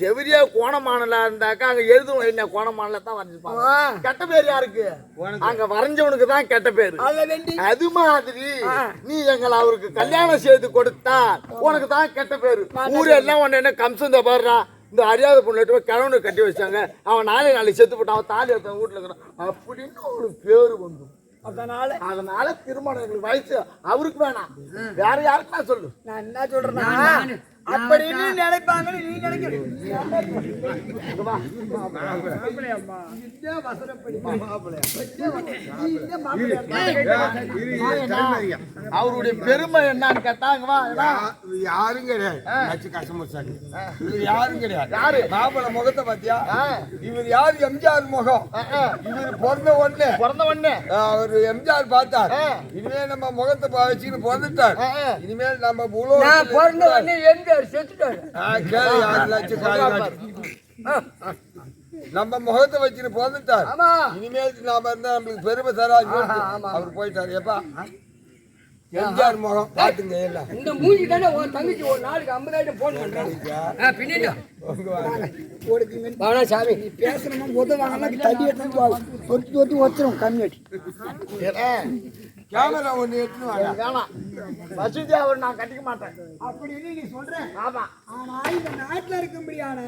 Speaker 4: செவிரியா கோணமானல இருந்தாக்கா அங்க எழுதுவோம் என்ன கோணமானல தான் வரைஞ்சிருப்பாங்க. கெட்ட பேர் யாருக்கு? அங்க வரைஞ்சவனுக்கு தான் கெட்ட பேரு. அது மாதிரி நீ எங்களை அவருக்கு கல்யாணம் செய்து கொடுத்தா உனக்கு தான் கெட்ட பேரு. ஊரு எல்லாம் உன்ன என்ன கம்சந்த பாடுறா, இந்த அறியாத பொண்ணு கிழவனு கட்டி வச்சாங்க, அவன் நாளைக்கு செத்து போட்டான், அவன் தாலி எடுத்த வீட்டுல இருக்கிறான் அப்படின்னு ஒரு பேரு வந்து. அதனால திருமணம் வயசு அவருக்கு வேணாம், வேற யாருக்குன்னா சொல்லு.
Speaker 1: நான் என்ன சொல்றேன் அப்படின்னு நினைப்பாங்கன்னு நீ நினைக்கிறேன்.
Speaker 4: அவருடைய பெருமை என்னன்னு கேட்டாங்க.
Speaker 2: யாரும் கிடையாது, யாரும் கிடையாது.
Speaker 4: யாரு
Speaker 2: மாப்பிள முகத்தை பாத்தியா? இவர் யாரு? எம்ஜிஆர் முகம். இவர் பிறந்த உடனே அவர் எம்ஜிஆர் பார்த்தார். இனிமேல் நம்ம முகத்தை வச்சுன்னு பிறந்துட்டார். இனிமேல் நம்ம பிறந்த உடனே நம்ம முகத்தை வச்சுட்டு போந்துட்டார். இனிமேல் நாம இருந்தா நம்மளுக்கு பெருமை தரா. அவர் போயிட்டாரு. எப்பா எம்ஜிஆர் முகம் பாத்துங்க. எல்லாம் இந்த மூஞ்சி தானே உன் தங்கச்சி ஒரு நாளைக்கு 50,000 போன் பண்றாங்க. பின்னாடி
Speaker 1: சாமி நீ பேசணுமா உதவாங்கன்னா தடி எடுத்து வச்சிரும் கம்மியாட்டி.
Speaker 2: கேமரா ஒண்ணு எடுத்துன்னு
Speaker 4: வேணாம், வசதி அவர் நான் கட்டிக்க மாட்டேன்
Speaker 1: அப்படின்னு நீ சொல்றேன்.
Speaker 4: ஆமா,
Speaker 1: ஆனா இந்த நாட்டுல இருக்கும்படியான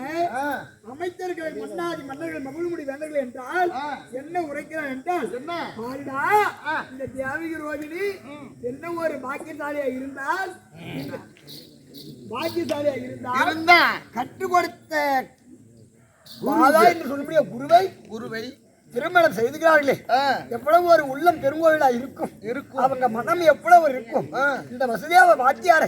Speaker 1: அமைச்சர்கள் மன்னாதி மன்னர்கள் மகிழ்முடி வேந்தர்கள் என்றால் என்ன உரைக்கிறார் என்றால் என்ன பாருடா, இந்த தியாகிக ரோகிணி என்ன ஒரு பாக்கியசாலியா இருந்தால் கற்றுக் கொடுத்த மாதா என்று சொல்லக்கூடிய குருவை திருமணம் செய்துகிறார்களே எவ்வளவு ஒரு உள்ளம் பெருங்கோவிலா இருக்கும் அவங்க மனம் எவ்வளவு இருக்கும் இந்த வசுதேவ வாத்தியாரை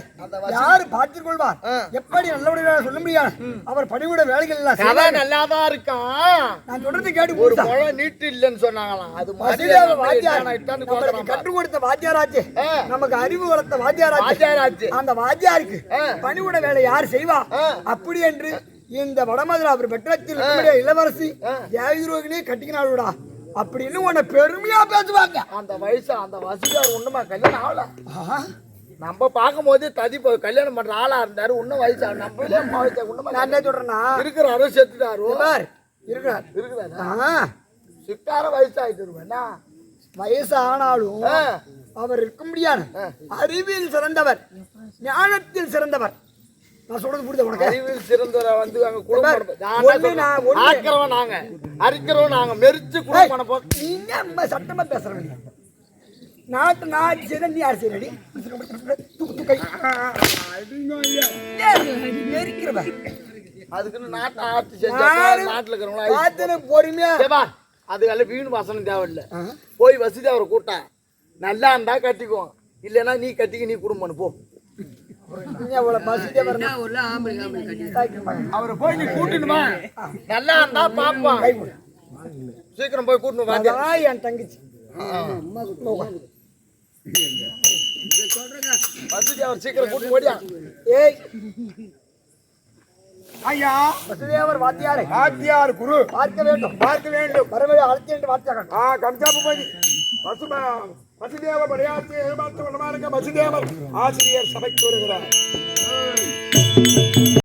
Speaker 1: யாரு பார்த்துக் கொள்வார் எப்படி நல்லபடியாக சொல்ல முடியாது அவர் பணிவிட வேலைகள் எல்லாம்
Speaker 4: நல்லாதான் இருக்கான்
Speaker 1: நான் தொடர்ந்து கேட்டு
Speaker 4: ஒரு முழம் நீட்டு இல்லைன்னு சொன்னாங்களாம் அது
Speaker 1: வசுதேவ வாத்தியார் நம்மளுக்கு கற்றுக் கொடுத்த வாத்தியாராச்சு நமக்கு அறிவு வளர்த்த வாத்தியாராச்சு அந்த வாத்தியாருக்கு பணிவிட வேலை யார் செய்வா அப்படி என்று இந்த வடமதுராபுரி பெற்றத்தில் இளவரசி தேவகிரோகினே கட்டிக்கினாளுடா அப்படின்னு உன்னை பெருமையா பேசுவாங்க
Speaker 4: அந்த வயசு அந்த வசதியார் ஒண்ணுமா கல்யாணம் ஆகல நம்ம பார்க்கும் போது கல்யாணம் பண்ற ஆளா இருந்தாரு இன்னும் வயசு நம்மளே
Speaker 1: நான் என்ன சொல்றேன்னா
Speaker 4: இருக்கிறாரோ செத்துட்டாரோ
Speaker 1: இருக்கிறார்
Speaker 4: சிட்டார வயசாயிட்டு
Speaker 1: வயசு ஆனாலும் அவர் இருக்க முடியாது அறிவியல் சிறந்தவர் ஞானத்தில் சிறந்தவர் நான் சொல்றது புரியுது உனக்கு
Speaker 4: அறிவில் சிறந்தவரை வந்து அங்க குடும்பம் ஆக்கிறவன் நாங்க அரிக்கிறவன் நாங்க மெரிச்சு குடும்பம் போ
Speaker 1: நீங்க சட்டமா பேசுறவங்க நாட்டு செய்த நீ யார் செய்யறடி நெருக்கிறவ
Speaker 4: அதுக்குன்னு நாட்டை ஆட்சி செஞ்சு நாட்டுல இருக்கிறவங்களா
Speaker 1: பொறுமையா
Speaker 4: அதுக்கெல்லாம் வீண் வாசனம் தேவையில்லை போய் வசதி அவரை கூட்டா நல்லா இருந்தா கட்டிக்குவோம் இல்லைன்னா நீ கட்டிக்கு நீ குடும்பம் போ அவரை போய் நீ கூட்டணுமா நல்லா இருந்தா பாப்பான் சீக்கிரம் போய் கூட்டணும்
Speaker 1: என் தங்கச்சி
Speaker 4: வசதி அவர் சீக்கிரம் கூட்டு ஓடியா
Speaker 1: ஏய்
Speaker 2: ஐயா
Speaker 1: வசுதேவர்
Speaker 2: வாத்தியார் குரு
Speaker 1: பார்க்க வேண்டும் வரவே அழைத்து என்று வார்த்தையாக
Speaker 2: கம்சாபதி வசுதேவர் படையாட்சி ஏமாற்ற வசதேவர் ஆசிரியர் சபைக்கு வருகிறார்